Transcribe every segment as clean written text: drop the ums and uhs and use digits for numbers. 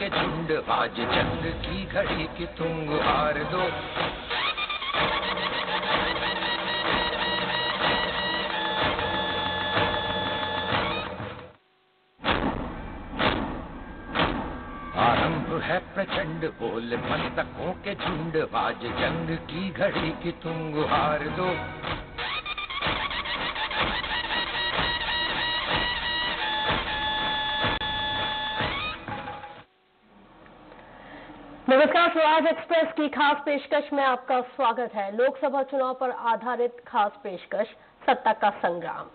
के झुंड आज जंग की घड़ी की तुम हार दो। आरंभ है प्रचंड बोल मस्तकों के झुंड आज जंग की घड़ी की तुम हार दो। नमस्कार, स्वराज एक्सप्रेस की खास पेशकश में आपका स्वागत है। लोकसभा चुनाव पर आधारित खास पेशकश सत्ता का संग्राम।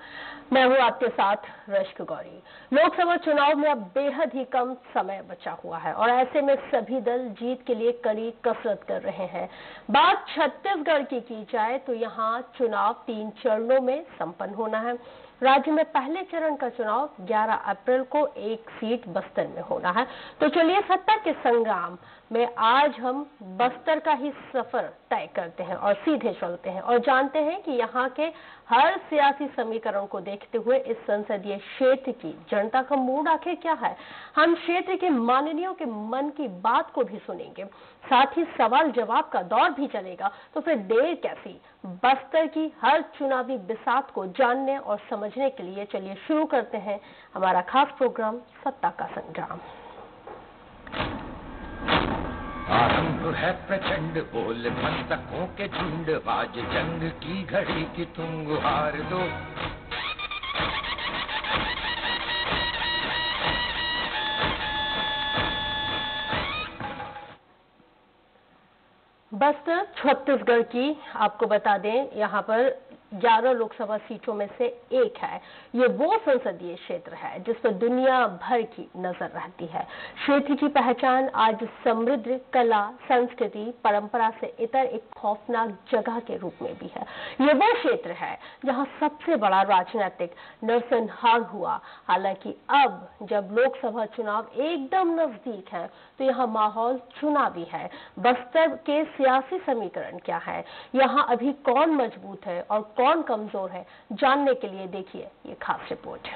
मैं हूं आपके साथ रश्क गौरी। लोकसभा चुनाव में अब बेहद ही कम समय बचा हुआ है और ऐसे में सभी दल जीत के लिए कड़ी कसरत कर रहे हैं। बात छत्तीसगढ़ की जाए तो यहां चुनाव 3 चरणों में संपन्न होना है। राज्य में पहले चरण का चुनाव 11 अप्रैल को एक सीट बस्तर में होना है। तो चलिए सत्ता के संग्राम में आज हम बस्तर का ही सफर तय करते हैं और सीधे चलते हैं और जानते हैं कि यहाँ के हर सियासी समीकरण को देखते हुए इस संसदीय क्षेत्र की जनता का मूड आखिर क्या है। हम क्षेत्र के माननीयों के मन की बात को भी सुनेंगे, साथ ही सवाल जवाब का दौर भी चलेगा। तो फिर देर कैसी, बस्तर की हर चुनावी बिसात को जानने और समझने के लिए चलिए शुरू करते हैं हमारा खास प्रोग्राम सत्ता का संग्राम। आरंभ है प्रचंड बोल मस्तकों के झुंड आज जंग की घड़ी की तुम हार दो। बस्तर छत्तीसगढ़ की आपको बता दें, यहाँ पर 11 लोकसभा सीटों में से एक है। ये वो संसदीय क्षेत्र है जिस पर दुनिया भर की नजर रहती है। क्षेत्र की पहचान आज समृद्ध कला, संस्कृति, परंपरा से इतर एक खौफनाक जगह के रूप में भी है। ये वो क्षेत्र है जहां सबसे बड़ा राजनीतिक नरसंहार हुआ। हालांकि अब जब लोकसभा चुनाव एकदम नजदीक है तो यहाँ माहौल चुनावी है। बस्तर के सियासी समीकरण क्या है, यहाँ अभी कौन मजबूत है और कौन कमजोर है, जानने के लिए देखिए ये खास रिपोर्ट।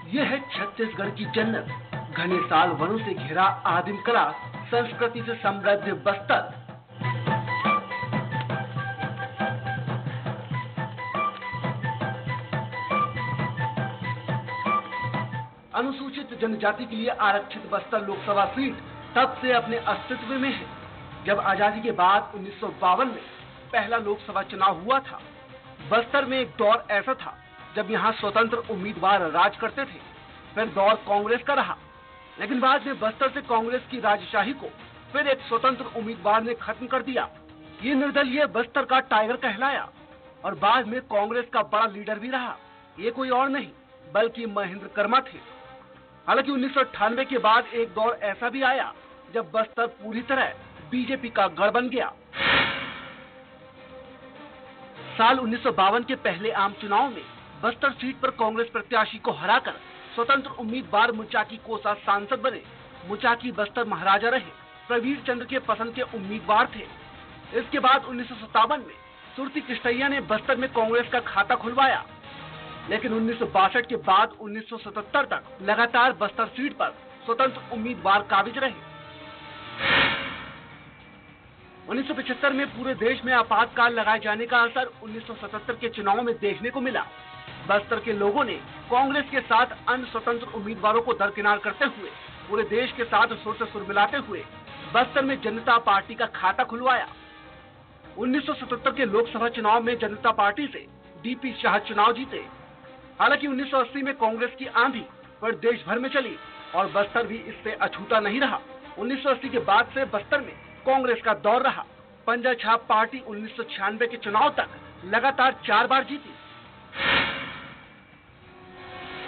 यह है छत्तीसगढ़ की जन्नत, घने साल वनों से घिरा आदिम कला संस्कृति से समृद्ध बस्तर। अनुसूचित जनजाति के लिए आरक्षित बस्तर लोकसभा सीट तब से अपने अस्तित्व में है जब आजादी के बाद 1952 में पहला लोकसभा चुनाव हुआ था। बस्तर में एक दौर ऐसा था जब यहाँ स्वतंत्र उम्मीदवार राज करते थे, फिर दौर कांग्रेस का रहा, लेकिन बाद में बस्तर से कांग्रेस की राजशाही को फिर एक स्वतंत्र उम्मीदवार ने खत्म कर दिया। ये निर्दलीय बस्तर का टाइगर कहलाया और बाद में कांग्रेस का बड़ा लीडर भी रहा। ये कोई और नहीं बल्कि महेंद्र कर्मा थे। हालांकि 1998 के बाद एक दौर ऐसा भी आया जब बस्तर पूरी तरह बीजेपी का गढ़ बन गया। साल 1952 के पहले आम चुनाव में बस्तर सीट पर कांग्रेस प्रत्याशी को हराकर स्वतंत्र उम्मीदवार मुचाकी कोसा सांसद बने। मुचाकी बस्तर महाराजा रहे, प्रवीर चंद्र के पसंद के उम्मीदवार थे। इसके बाद 1957 में सुरती कृष्णैया ने बस्तर में कांग्रेस का खाता खुलवाया, लेकिन 1962 के बाद 1977 तक लगातार बस्तर सीट पर स्वतंत्र उम्मीदवार काबिज रहे। 1975 में पूरे देश में आपातकाल लगाए जाने का असर 1977 के चुनाव में देखने को मिला। बस्तर के लोगों ने कांग्रेस के साथ अन्य स्वतंत्र उम्मीदवारों को दरकिनार करते हुए पूरे देश के साथ सुर से सुर मिलाते हुए बस्तर में जनता पार्टी का खाता खुलवाया। 1977 के लोकसभा चुनाव में जनता पार्टी से डीपी शाह चुनाव जीते। हालांकि 1980 में कांग्रेस की आंधी पर देश भर में चली और बस्तर भी इससे अछूता नहीं रहा। 1980 के बाद से बस्तर में कांग्रेस का दौर रहा। पंजा छाप पार्टी 1996 के चुनाव तक लगातार 4 बार जीती।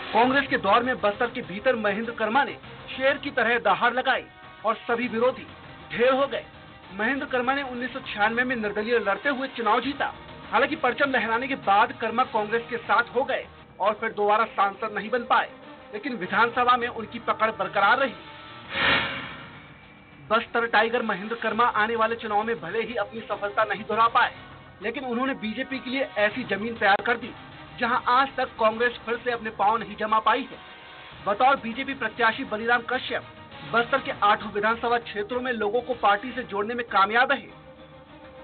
कांग्रेस के दौर में बस्तर के भीतर महेंद्र कर्मा ने शेर की तरह दहाड़ लगाई और सभी विरोधी ढेर हो गए। महेंद्र कर्मा ने 1996 में निर्दलीय लड़ते हुए चुनाव जीता। हालांकि परचम लहराने के बाद कर्मा कांग्रेस के साथ हो गए और फिर दोबारा सांसद नहीं बन पाए। लेकिन विधानसभा में उनकी पकड़ बरकरार रही। बस्तर टाइगर महेंद्र कर्मा आने वाले चुनाव में भले ही अपनी सफलता नहीं दोहरा पाए, लेकिन उन्होंने बीजेपी के लिए ऐसी जमीन तैयार कर दी जहां आज तक कांग्रेस फिर से अपने पांव नहीं जमा पाई है। बतौर बीजेपी प्रत्याशी बलिराम कश्यप बस्तर के 8 विधानसभा क्षेत्रों में लोगों को पार्टी से जोड़ने में कामयाब रहे।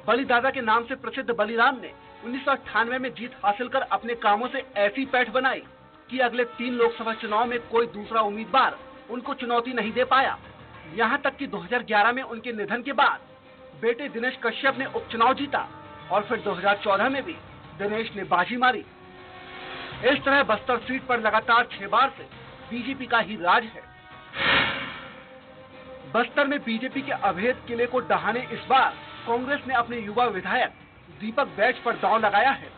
बली दादा के नाम से प्रसिद्ध बलिराम ने 1998 में जीत हासिल कर अपने कामों से ऐसी पैठ बनाई कि अगले 3 लोकसभा चुनाव में कोई दूसरा उम्मीदवार उनको चुनौती नहीं दे पाया। यहाँ तक कि 2011 में उनके निधन के बाद बेटे दिनेश कश्यप ने उपचुनाव जीता और फिर 2014 में भी दिनेश ने बाजी मारी। इस तरह बस्तर सीट पर लगातार 6 बार से बीजेपी का ही राज है। बस्तर में बीजेपी के अभेद किले को ढहाने इस बार कांग्रेस ने अपने युवा विधायक दीपक बैच पर दांव लगाया है।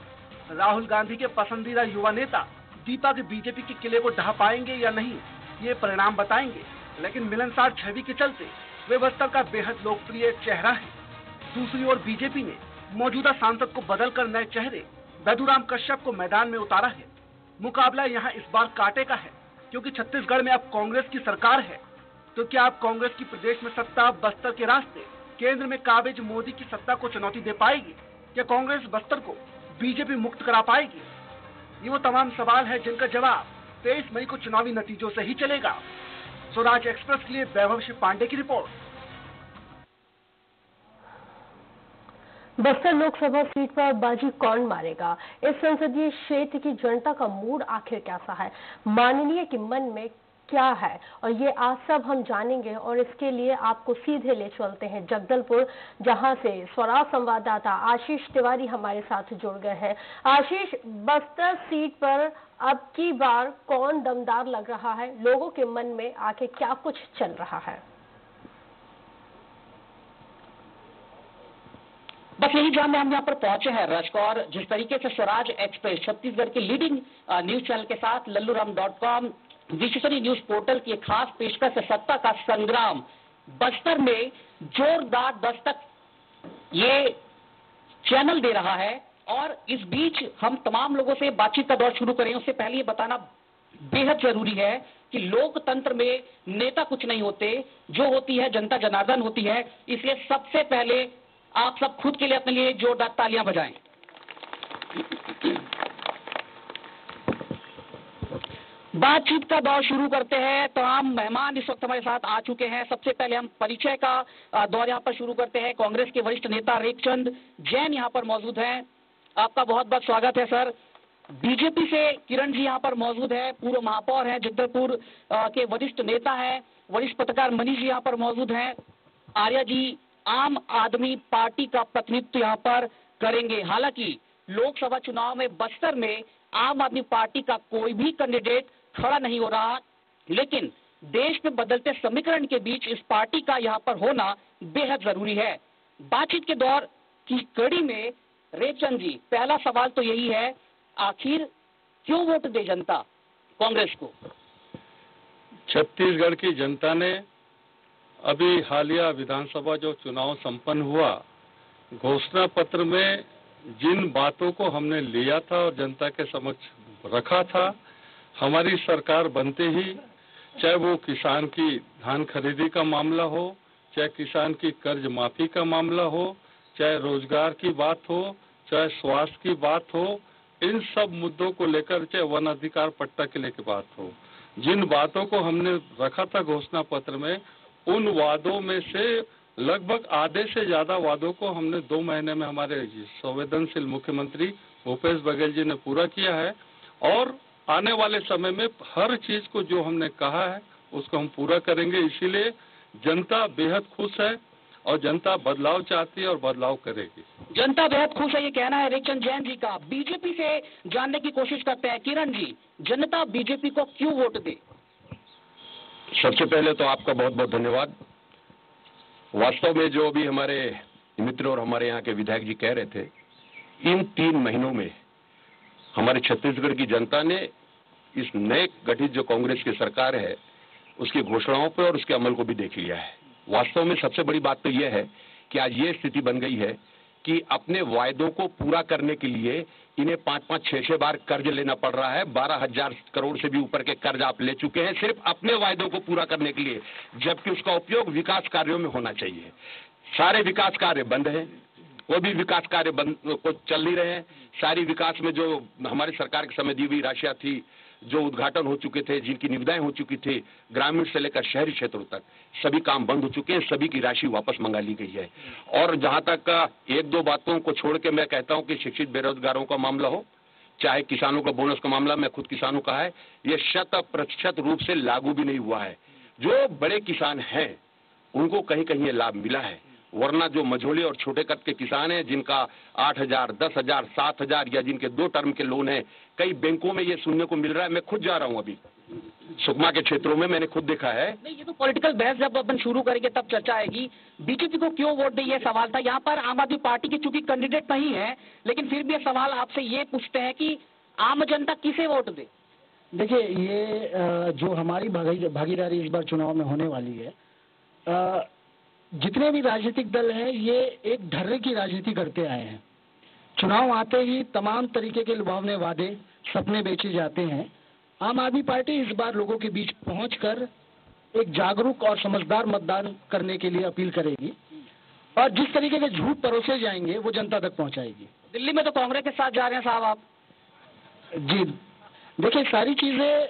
राहुल गांधी के पसंदीदा युवा नेता दीपक बीजेपी के किले को ढहा पाएंगे या नहीं, ये परिणाम बताएंगे, लेकिन मिलनसार छवि के चलते वे बस्तर का बेहद लोकप्रिय चेहरा है। दूसरी ओर बीजेपी ने मौजूदा सांसद को बदलकर नए चेहरे बैदूराम कश्यप को मैदान में उतारा है। मुकाबला यहाँ इस बार कांटे का है, क्योंकि छत्तीसगढ़ में अब कांग्रेस की सरकार है। तो क्या अब कांग्रेस की प्रदेश में सत्ता बस्तर के रास्ते केंद्र में काबिज मोदी की सत्ता को चुनौती दे पाएगी? क्या कांग्रेस बस्तर को बीजेपी मुक्त करा पाएगी? ये वो तमाम सवाल है जिनका जवाब 23 मई को चुनावी नतीजों से ही चलेगा। स्वराज एक्सप्रेस के लिए वैभव शिव पांडे की रिपोर्ट। बस्तर लोकसभा सीट पर बाजी कौन मारेगा? इस संसदीय क्षेत्र की जनता का मूड आखिर कैसा है? माननीय के मन में क्या है? और ये आज सब हम जानेंगे, और इसके लिए आपको सीधे ले चलते हैं जगदलपुर, जहां से स्वराज संवाददाता आशीष तिवारी हमारे साथ जुड़ गए हैं। आशीष, बस्तर सीट पर अब की बार कौन दमदार लग रहा है? लोगों के मन में आखिर क्या कुछ चल रहा है? बस यही जानने हम यहाँ पर पहुंचे हैं रश्क, और जिस तरीके से स्वराज एक्सप्रेस छत्तीसगढ़ के लीडिंग न्यूज चैनल के साथ लल्लूराम.com विश्वसनीय न्यूज पोर्टल की एक खास पेशकश है सत्ता का संग्राम, बस्तर में जोरदार दस्तक ये चैनल दे रहा है। और इस बीच हम तमाम लोगों से बातचीत का दौर शुरू करें, उससे पहले ये बताना बेहद जरूरी है कि लोकतंत्र में नेता कुछ नहीं होते, जो होती है जनता जनार्दन होती है। इसलिए सबसे पहले आप सब खुद के लिए अपने लिए जोरदार तालियां बजाएं। बातचीत का दौर शुरू करते हैं। तमाम मेहमान इस वक्त हमारे साथ आ चुके हैं। सबसे पहले हम परिचय का दौर यहाँ पर शुरू करते हैं। कांग्रेस के वरिष्ठ नेता रेखचंद जैन यहाँ पर मौजूद हैं। आपका बहुत बहुत स्वागत है सर। बीजेपी से किरण जी यहाँ पर मौजूद है, पूर्व महापौर हैं जगदलपुर के वरिष्ठ नेता हैं। वरिष्ठ पत्रकार मनीष जी यहाँ पर मौजूद हैं। आर्या जी आम आदमी पार्टी का प्रतिनिधित्व यहाँ पर करेंगे। हालांकि लोकसभा चुनाव में बस्तर में आम आदमी पार्टी का कोई भी कैंडिडेट खड़ा नहीं हो रहा, लेकिन देश में बदलते समीकरण के बीच इस पार्टी का यहाँ पर होना बेहद जरूरी है। बातचीत के दौर की कड़ी में रेखचंद जी, पहला सवाल तो यही है, आखिर क्यों वोट दे जनता कांग्रेस को? छत्तीसगढ़ की जनता ने अभी हालिया विधानसभा जो चुनाव संपन्न हुआ, घोषणा पत्र में जिन बातों को हमने लिया था और जनता के समक्ष रखा था, हमारी सरकार बनते ही, चाहे वो किसान की धान खरीदी का मामला हो, चाहे किसान की कर्ज माफी का मामला हो, चाहे रोजगार की बात हो, चाहे स्वास्थ्य की बात हो, इन सब मुद्दों को लेकर, चाहे वन अधिकार पट्टा के लेकर बात हो, जिन बातों को हमने रखा था घोषणा पत्र में, उन वादों में से लगभग आधे से ज्यादा वादों को हमने 2 महीने में हमारे संवेदनशील मुख्यमंत्री भूपेश बघेल जी ने पूरा किया है। और आने वाले समय में हर चीज को जो हमने कहा है उसको हम पूरा करेंगे। इसीलिए जनता बेहद खुश है और जनता बदलाव चाहती है और बदलाव करेगी। जनता बेहद खुश है, ये कहना है रेखचंद जैन जी का। बीजेपी से जानने की कोशिश करते हैं। किरण जी, जनता बीजेपी को क्यों वोट दे? सबसे पहले तो आपका बहुत बहुत धन्यवाद। वास्तव में जो अभी हमारे मित्र और हमारे यहाँ के विधायक जी कह रहे थे, इन 3 महीनों में हमारे छत्तीसगढ़ की जनता ने इस नए गठित जो कांग्रेस की सरकार है उसकी घोषणाओं पर और उसके अमल को भी देख लिया है। वास्तव में सबसे बड़ी बात तो यह है कि आज ये स्थिति बन गई है कि अपने वायदों को पूरा करने के लिए इन्हें 5-5, 6-6 बार कर्ज लेना पड़ रहा है। 12,000 करोड़ से भी ऊपर के कर्ज आप ले चुके हैं सिर्फ अपने वायदों को पूरा करने के लिए, जबकि उसका उपयोग विकास कार्यों में होना चाहिए। सारे विकास कार्य बंद हैं, कोई भी विकास कार्य बंद को चल नहीं रहे हैं। सारी विकास में जो हमारी सरकार के समय दी हुई राशियां थी, जो उद्घाटन हो चुके थे, जिनकी निविदाएं हो चुकी थी, ग्रामीण से लेकर शहरी क्षेत्रों तक सभी काम बंद हो चुके हैं। सभी की राशि वापस मंगा ली गई है। और जहां तक 1-2 बातों को छोड़ के मैं कहता हूं कि शिक्षित बेरोजगारों का मामला हो, चाहे किसानों का बोनस का मामला, मैं खुद किसानों का है, ये 100% रूप से लागू भी नहीं हुआ है। जो बड़े किसान हैं उनको कहीं कहीं ये लाभ मिला है, वरना जो मझोले और छोटे कद के किसान हैं जिनका 8,000, 10,000, 7,000 या जिनके 2 टर्म के लोन हैं, कई बैंकों में ये सुनने को मिल रहा है। मैं खुद जा रहा हूं अभी सुकमा के क्षेत्रों में, मैंने खुद देखा है। नहीं, ये तो पॉलिटिकल बहस जब अपन शुरू करेंगे तब चर्चा आएगी। बीजेपी को क्यों वोट दे, ये सवाल था। यहाँ पर आम आदमी पार्टी के चूंकि कैंडिडेट नहीं है, लेकिन फिर भी सवाल आपसे ये पूछते हैं कि आम जनता किसे वोट दे। देखिए, ये जो हमारी भागीदारी इस बार चुनाव में होने वाली है, जितने भी राजनीतिक दल हैं ये एक ढर्रे की राजनीति करते आए हैं। चुनाव आते ही तमाम तरीके के लुभावने वादे, सपने बेचे जाते हैं। आम आदमी पार्टी इस बार लोगों के बीच पहुंचकर एक जागरूक और समझदार मतदान करने के लिए अपील करेगी और जिस तरीके के झूठ परोसे जाएंगे वो जनता तक पहुंचाएगी। दिल्ली में तो कांग्रेस के साथ जा रहे हैं साहब आप। जी देखिए, सारी चीजें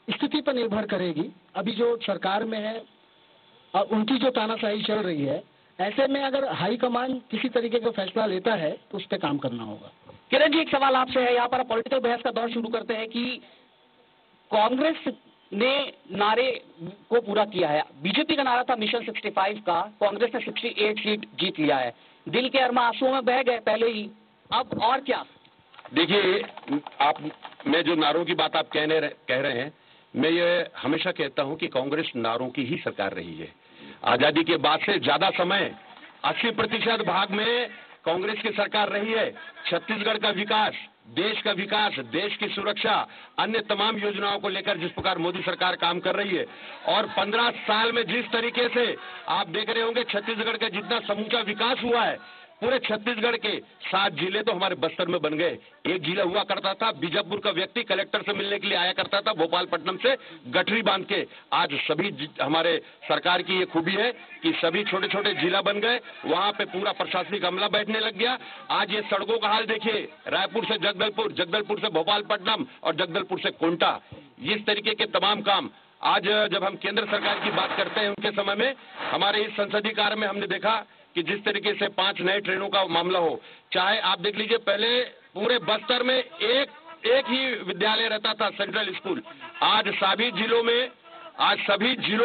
स्थिति पर निर्भर करेगी। अभी जो सरकार में है और उनकी जो तानाशाही चल रही है, ऐसे में अगर हाईकमान किसी तरीके का फैसला लेता है तो उस पर काम करना होगा। किरण जी, एक सवाल आपसे है। यहाँ पर पॉलिटिकल बहस का दौर शुरू करते हैं कि कांग्रेस ने नारे को पूरा किया है। बीजेपी का नारा था मिशन 65 का, कांग्रेस ने 68 सीट जीत लिया है। दिल के अरमा आंसुओं में बह गए पहले ही, अब और क्या? देखिए, मैं जो नारों की बात आप कह रहे हैं, मैं ये हमेशा कहता हूं कि कांग्रेस नारों की ही सरकार रही है। आजादी के बाद से ज्यादा समय 80% भाग में कांग्रेस की सरकार रही है। छत्तीसगढ़ का विकास, देश का विकास, देश की सुरक्षा, अन्य तमाम योजनाओं को लेकर जिस प्रकार मोदी सरकार काम कर रही है, और 15 साल में जिस तरीके से आप देख रहे होंगे छत्तीसगढ़ का जितना समूचा विकास हुआ है, पूरे छत्तीसगढ़ के 7 जिले तो हमारे बस्तर में बन गए। एक जिला हुआ करता था, बीजापुर का व्यक्ति कलेक्टर से मिलने के लिए आया करता था भोपालपट्टनम से गठरी बांध के। आज सभी हमारे सरकार की ये खूबी है कि सभी छोटे छोटे जिला बन गए, वहां पे पूरा प्रशासनिक अमला बैठने लग गया। आज ये सड़कों का हाल देखिए, रायपुर से जगदलपुर, जगदलपुर से भोपालपट्टनम और जगदलपुर से कोंटा, इस तरीके के तमाम काम। आज जब हम केंद्र सरकार की बात करते हैं, उनके समय में हमारे इस संसदीय कार्य में हमने देखा कि जिस तरीके से 5 नए ट्रेनों का मामला हो, चाहे आप देख लीजिए पहले पूरे बस्तर में एक ही विद्यालय रहता था, सेंट्रल स्कूल। आज सभी जिलों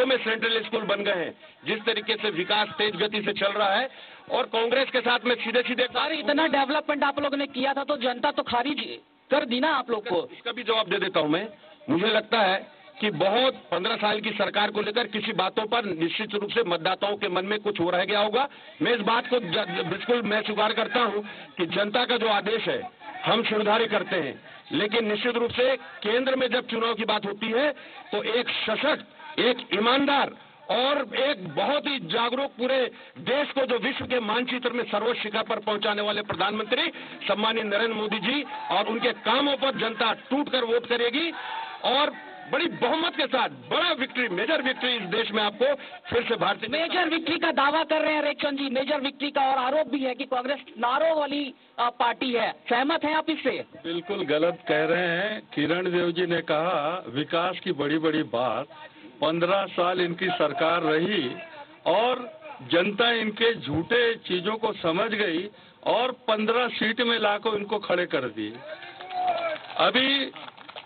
में सेंट्रल स्कूल बन गए हैं। जिस तरीके से विकास तेज गति से चल रहा है, और कांग्रेस के साथ में सीधे सारे इतना डेवलपमेंट आप लोगों ने किया था तो जनता तो खारिज कर दी ना आप लोग को। इसका भी जवाब दे देता हूं मैं। मुझे लगता है कि बहुत 15 साल की सरकार को लेकर किसी बातों पर निश्चित रूप से मतदाताओं के मन में कुछ हो रह गया होगा। मैं इस बात को बिल्कुल मैं स्वीकार करता हूं कि जनता का जो आदेश है हम सिरधारी करते हैं, लेकिन निश्चित रूप से केंद्र में जब चुनाव की बात होती है तो एक सशक्त, एक ईमानदार और एक बहुत ही जागरूक, पूरे देश को जो विश्व के मानचित्र में सर्वोच्च शिखर पर पहुंचाने वाले प्रधानमंत्री सम्मानित नरेंद्र मोदी जी और उनके कामों पर जनता टूटकर वोट करेगी और बड़ी बहुमत के साथ बड़ा विक्ट्री, मेजर विक्ट्री इस देश में आपको फिर से भारतीय मेजर विक्ट्री का दावा कर रहे हैं रेखचंद जी, मेजर विक्ट्री का, और आरोप भी है कि कांग्रेस नारों वाली पार्टी है। सहमत हैं आप इससे? बिल्कुल गलत कह रहे हैं। किरण देव जी ने कहा विकास की बड़ी बड़ी बात, 15 साल इनकी सरकार रही और जनता इनके झूठे चीजों को समझ गई और 15 सीट में लाकर इनको खड़े कर दी। अभी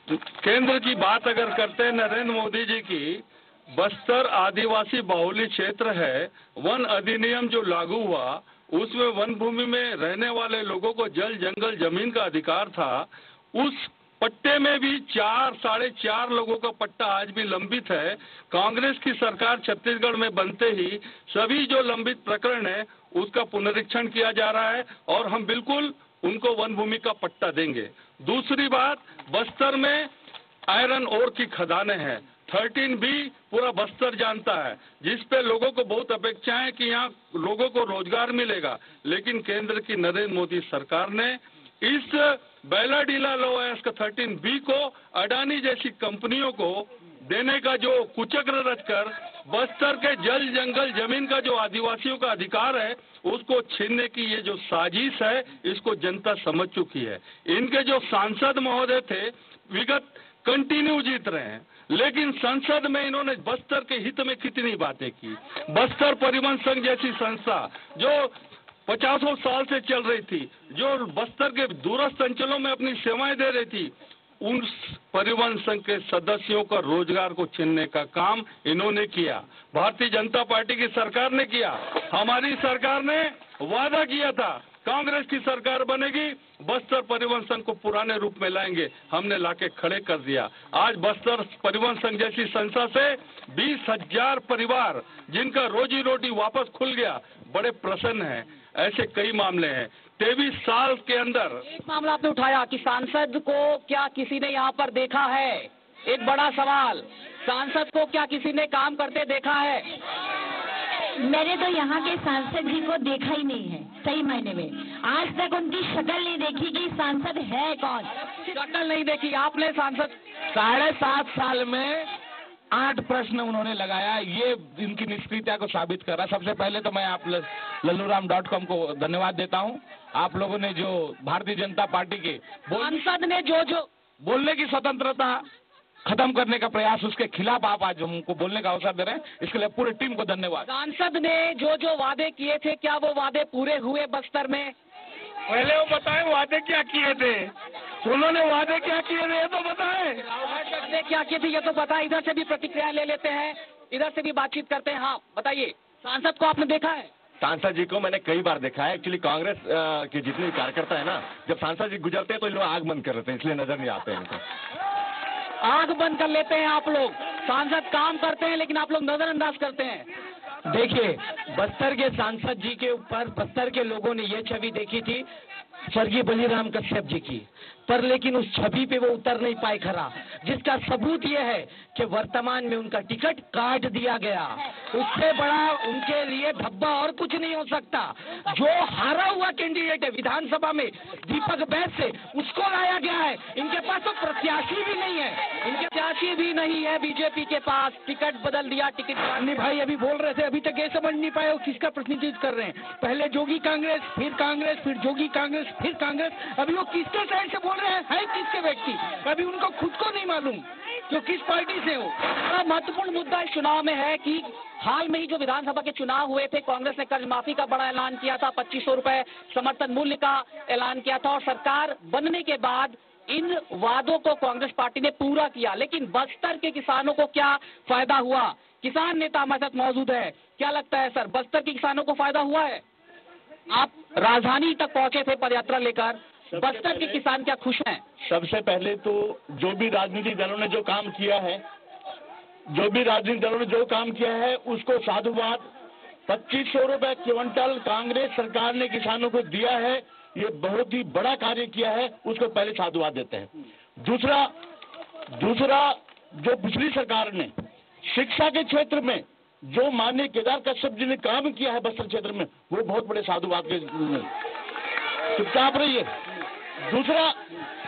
केंद्र की बात अगर करते हैं नरेंद्र मोदी जी की, बस्तर आदिवासी बाहुल्य क्षेत्र है। वन अधिनियम जो लागू हुआ उसमें वन भूमि में रहने वाले लोगों को जल जंगल जमीन का अधिकार था। उस पट्टे में भी 4, 4.5 लोगों का पट्टा आज भी लंबित है। कांग्रेस की सरकार छत्तीसगढ़ में बनते ही सभी जो लंबित प्रकरण है उसका पुनरीक्षण किया जा रहा है और हम बिल्कुल उनको वन भूमि का पट्टा देंगे। दूसरी बात, बस्तर में आयरन ओर की खदानें हैं, 13B पूरा बस्तर जानता है, जिस पे लोगों को बहुत अपेक्षा है कि यहाँ लोगों को रोजगार मिलेगा। लेकिन केंद्र की नरेंद्र मोदी सरकार ने इस बैलाडीला लोअर्स का 13B को अडानी जैसी कंपनियों को देने का जो कुचक्र रचकर बस्तर के जल जंगल जमीन का जो आदिवासियों का अधिकार है उसको छीनने की ये जो साजिश है, इसको जनता समझ चुकी है। इनके जो सांसद महोदय थे विगत कंटिन्यू जीत रहे हैं, लेकिन संसद में इन्होंने बस्तर के हित में कितनी बातें की। बस्तर परिवहन संघ जैसी संस्था जो 50 साल से चल रही थी, जो बस्तर के दूरस्थ अंचलों में अपनी सेवाएं दे रही थी, उन परिवहन संघ के सदस्यों का रोजगार को छीनने का काम इन्होंने किया। भारतीय जनता पार्टी की सरकार ने किया। हमारी सरकार ने वादा किया था कांग्रेस की सरकार बनेगी, बस्तर परिवहन संघ को पुराने रूप में लाएंगे। हमने लाके खड़े कर दिया। आज बस्तर परिवहन संघ जैसी संस्था से 20,000 परिवार जिनका रोजी रोटी वापस खुल गया, बड़े प्रसन्न हैं। ऐसे कई मामले हैं। 23 साल के अंदर एक मामला आपने उठाया कि सांसद को क्या किसी ने यहाँ पर देखा है? एक बड़ा सवाल, सांसद को क्या किसी ने काम करते देखा है? मैंने तो यहाँ के सांसद जी को देखा ही नहीं है, सही मायने में। आज तक उनकी शक्ल नहीं देखी कि सांसद है कौन। शक्ल नहीं देखी आपने सांसद? 7.5 साल में 8 प्रश्न उन्होंने लगाया। ये इनकी निष्क्रियता को साबित कर रहा है। सबसे पहले तो मैं आप लल्लूराम.com को धन्यवाद देता हूँ। आप लोगों ने जो भारतीय जनता पार्टी के सांसद ने जो बोलने की स्वतंत्रता खत्म करने का प्रयास, उसके खिलाफ आप आज हमको बोलने का अवसर दे रहे हैं, इसके लिए पूरी टीम को धन्यवाद। सांसद ने जो वादे किए थे, क्या वो वादे पूरे हुए बस्तर में? पहले वो बताएं वादे क्या किए थे, उन्होंने वादे क्या किए थे ये तो बताएं। ने क्या किए थे ये तो बताएं। इधर से भी प्रतिक्रिया ले लेते हैं, इधर से भी बातचीत करते हैं। हाँ बताइए, सांसद को आपने देखा है? सांसद जी को मैंने कई बार देखा है। एक्चुअली कांग्रेस के जितने कार्यकर्ता है ना, जब सांसद जी गुजरते हैं तो इन लोग आग बंद कर लेते हैं, इसलिए नजर नहीं आते हैं इनको। आग बंद कर लेते हैं आप लोग। सांसद काम करते हैं लेकिन आप लोग नजरअंदाज करते हैं। देखिए, बस्तर के सांसद जी के ऊपर बस्तर के लोगों ने ये छवि देखी थी स्वर्गीय बलिराम कश्यप जी की, पर लेकिन उस छवि पे वो उतर नहीं पाए खरा, जिसका सबूत ये है कि वर्तमान में उनका टिकट काट दिया गया। उससे बड़ा उनके लिए धब्बा और कुछ नहीं हो सकता। जो हारा हुआ कैंडिडेट है विधानसभा में दीपक बैस से, उसको लाया गया है। इनके पास तो प्रत्याशी भी नहीं है, इनके प्रत्याशी भी नहीं है बीजेपी के पास। टिकट बदल दिया, टिकट अन्य भाई अभी बोल रहे थे, अभी तक ये समझ नहीं पाए वो किसका प्रतिनिधित्व कर रहे हैं। पहले जोगी कांग्रेस, फिर जोगी कांग्रेस, फिर कांग्रेस। अभी वो किसके साइड से बोल रहे हैं, है किसके व्यक्ति, अभी उनको खुद को नहीं मालूम जो किस पार्टी से हो। बड़ा महत्वपूर्ण मुद्दा इस चुनाव में है कि हाल में ही जो विधानसभा के चुनाव हुए थे, कांग्रेस ने कर्ज माफी का बड़ा ऐलान किया था, 2500 रुपए समर्थन मूल्य का ऐलान किया था, और सरकार बनने के बाद इन वादों को कांग्रेस पार्टी ने पूरा किया। लेकिन बस्तर के किसानों को क्या फायदा हुआ? किसान नेता हमारे साथ मौजूद है। क्या लगता है सर, बस्तर के किसानों को फायदा हुआ है? आप राजधानी तक पहुंचे थे पदयात्रा लेकर, बस्तर के किसान क्या खुश हैं? सबसे पहले तो जो भी राजनीतिक दलों ने जो काम किया है, उसको साधुवाद। 2500 रुपए क्विंटल कांग्रेस सरकार ने किसानों को दिया है, ये बहुत ही बड़ा कार्य किया है, उसको पहले साधुवाद देते हैं। दूसरा जो पिछली सरकार ने शिक्षा के क्षेत्र में जो माननीय केदार कश्यप जी ने काम किया है बस्तर क्षेत्र में, वो बहुत बड़े साधुवाद के चुपचाप रहिए। दूसरा,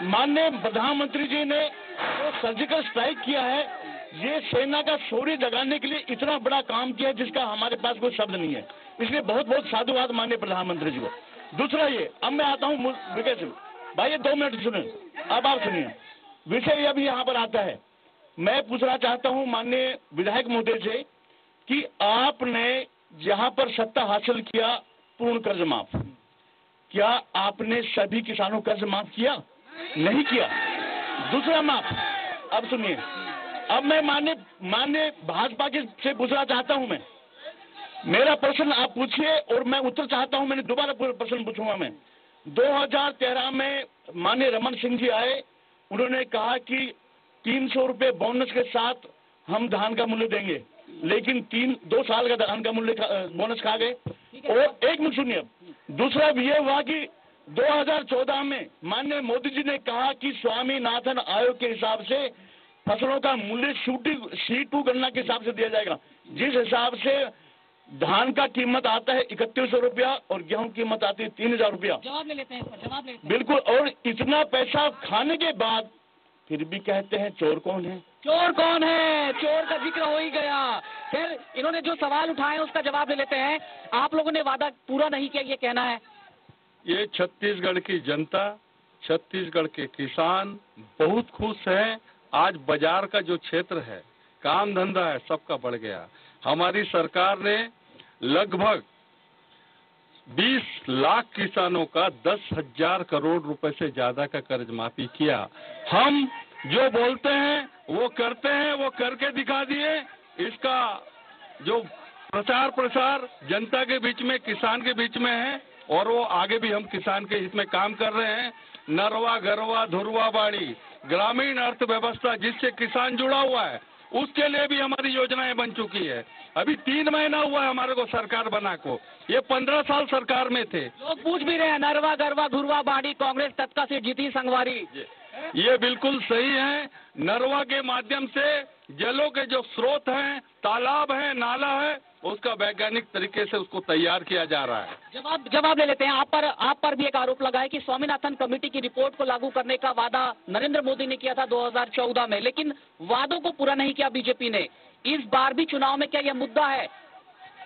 माननीय प्रधानमंत्री जी ने जो सर्जिकल स्ट्राइक किया है, ये सेना का शौर्य जगाने के लिए इतना बड़ा काम किया है जिसका हमारे पास कोई शब्द नहीं है, इसलिए बहुत बहुत साधुवाद माननीय प्रधानमंत्री जी को। दूसरा ये, अब मैं आता हूँ विषय से। भाई ये 2 मिनट सुने, अब आप सुनिए। विषय अभी यहाँ पर आता है, मैं पूछना चाहता हूँ माननीय विधायक महोदय से कि आपने यहाँ पर सत्ता हासिल किया पूर्ण कर्ज माफ, क्या आपने सभी किसानों कर्ज माफ किया? नहीं किया। दूसरा माफ, अब सुनिए, अब मैं माननीय भाजपा के से पूछना चाहता हूं। मैं मेरा प्रश्न आप पूछिए और मैं उत्तर चाहता हूं। मैंने दोबारा प्रश्न पूछूंगा। मैं 2013 में माननीय रमन सिंह जी आए, उन्होंने कहा कि 300 रुपए बोनस के साथ हम धान का मूल्य देंगे, लेकिन 2 साल का धान का मूल्य बोनस खा गए। और एक मिनट सुनिए, दूसरा ये हुआ कि 2014 में माननीय मोदी जी ने कहा कि स्वामीनाथन आयोग के हिसाब से फसलों का मूल्य C2 गणना के हिसाब से दिया जाएगा। जिस हिसाब से धान का कीमत आता है 3100 रुपया और गेहूं की कीमत आती है 3000 रुपया। जवाब ले लेते हैं इस पर, जवाब ले लेते हैं। बिल्कुल, और इतना पैसा खाने के बाद फिर भी कहते हैं चोर कौन है? चोर कौन है? चोर का जिक्र हो ही गया। फिर इन्होंने जो सवाल उठाए उसका जवाब ले लेते हैं। आप लोगों ने वादा पूरा नहीं किया, ये कहना है। ये छत्तीसगढ़ की जनता, छत्तीसगढ़ के किसान बहुत खुश हैं। आज बाजार का जो क्षेत्र है, काम धंधा है, सबका बढ़ गया। हमारी सरकार ने लगभग 20 लाख किसानों का 10,000 करोड़ रुपए से ज्यादा का कर्ज माफी किया। हम जो बोलते हैं वो करते हैं, वो करके दिखा दिए। इसका जो प्रचार प्रसार जनता के बीच में, किसान के बीच में है, और वो आगे भी हम किसान के हित में काम कर रहे हैं। नरवा गरवा धुरवा बाड़ी ग्रामीण अर्थव्यवस्था जिससे किसान जुड़ा हुआ है, उसके लिए भी हमारी योजनाएं बन चुकी है। अभी 3 महीना हुआ है हमारे को सरकार बना को, ये 15 साल सरकार में थे। लोग पूछ भी रहे हैं, नरवा गरवा घुरवा बाड़ी कांग्रेस तत्का से जीती संगवारी। ये बिल्कुल सही है। नरवा के माध्यम से जलों के जो स्रोत हैं, तालाब है, नाला है, उसका वैज्ञानिक तरीके से उसको तैयार किया जा रहा है। जवाब ले लेते हैं। आप पर भी एक आरोप लगा है कि स्वामीनाथन कमेटी की रिपोर्ट को लागू करने का वादा नरेंद्र मोदी ने किया था 2014 में, लेकिन वादों को पूरा नहीं किया बीजेपी ने। इस बार भी चुनाव में क्या यह मुद्दा है?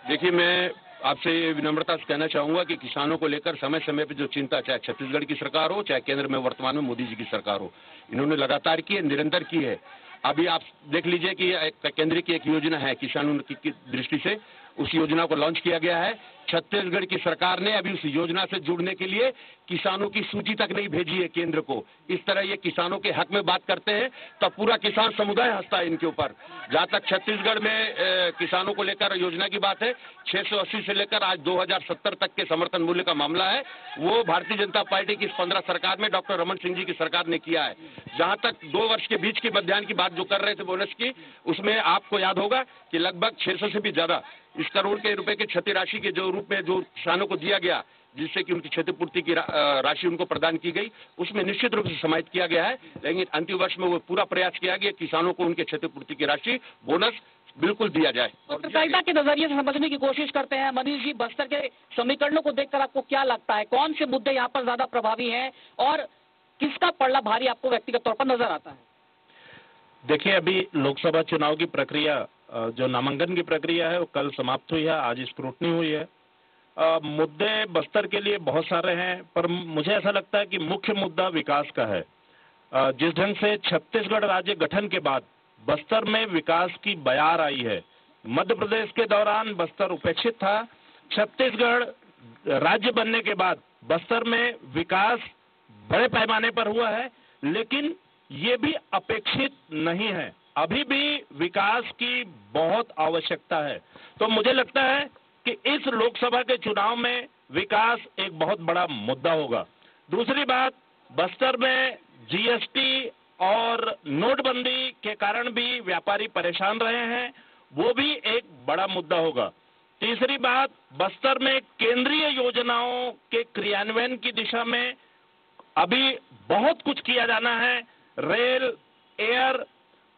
देखिए, मैं आपसे ये विनम्रता से कहना चाहूंगा कि किसानों को लेकर समय समय पर जो चिंता, चाहे छत्तीसगढ़ की सरकार हो, चाहे केंद्र में वर्तमान में मोदी जी की सरकार हो, इन्होंने लगातार की है, निरंतर की है। अभी आप देख लीजिए कि केंद्र की एक योजना है किसानों की दृष्टि से, उस योजना को लॉन्च किया गया है। छत्तीसगढ़ की सरकार ने अभी उस योजना से जुड़ने के लिए किसानों की सूची तक नहीं भेजी है केंद्र को। इस तरह ये किसानों के हक में बात करते हैं तब पूरा किसान समुदाय हंसता है इनके ऊपर। जहां तक छत्तीसगढ़ में किसानों को लेकर योजना की बात है, 680 से लेकर आज 2070 तक के समर्थन मूल्य का मामला है, वो भारतीय जनता पार्टी की इस 15 सरकार में डॉक्टर रमन सिंह जी की सरकार ने किया है। जहां तक 2 वर्ष के बीच की मध्याह्न की बात जो कर रहे थे बोनस की, उसमें आपको याद होगा कि लगभग 600 से भी ज्यादा इस करोड़ के रुपए की क्षति राशि के जो रूप में जो किसानों को दिया गया, जिससे कि उनकी क्षतिपूर्ति की राशि उनको प्रदान की गई, उसमें निश्चित रूप से समाहित किया गया है। लेकिन अंतिम वर्ष में वो पूरा प्रयास किया गया किसानों को उनके क्षतिपूर्ति की राशि बोनस बिल्कुल दिया जाए। पत्रकारिता के नजरिए से समझने की कोशिश करते हैं। मनीष जी, बस्तर के समीकरणों को देखकर आपको क्या लगता है, कौन से मुद्दे यहाँ पर ज्यादा प्रभावी हैं और किसका पड़ला भारी आपको व्यक्तिगत तौर पर नजर आता है? देखिए, अभी लोकसभा चुनाव की प्रक्रिया, जो नामांकन की प्रक्रिया है, वो कल समाप्त हुई है, आज स्क्रूटनी हुई है। मुद्दे बस्तर के लिए बहुत सारे हैं, पर मुझे ऐसा लगता है कि मुख्य मुद्दा विकास का है। जिस ढंग से छत्तीसगढ़ राज्य गठन के बाद बस्तर में विकास की बयार आई है। मध्य प्रदेश के दौरान बस्तर उपेक्षित था, छत्तीसगढ़ राज्य बनने के बाद बस्तर में विकास बड़े पैमाने पर हुआ है, लेकिन ये भी अपेक्षित नहीं है। अभी भी विकास की बहुत आवश्यकता है। तो मुझे लगता है कि इस लोकसभा के चुनाव में विकास एक बहुत बड़ा मुद्दा होगा। दूसरी बात, बस्तर में जीएसटी और नोटबंदी के कारण भी व्यापारी परेशान रहे हैं, वो भी एक बड़ा मुद्दा होगा। तीसरी बात, बस्तर में केंद्रीय योजनाओं के क्रियान्वयन की दिशा में अभी बहुत कुछ किया जाना है। रेल, एयर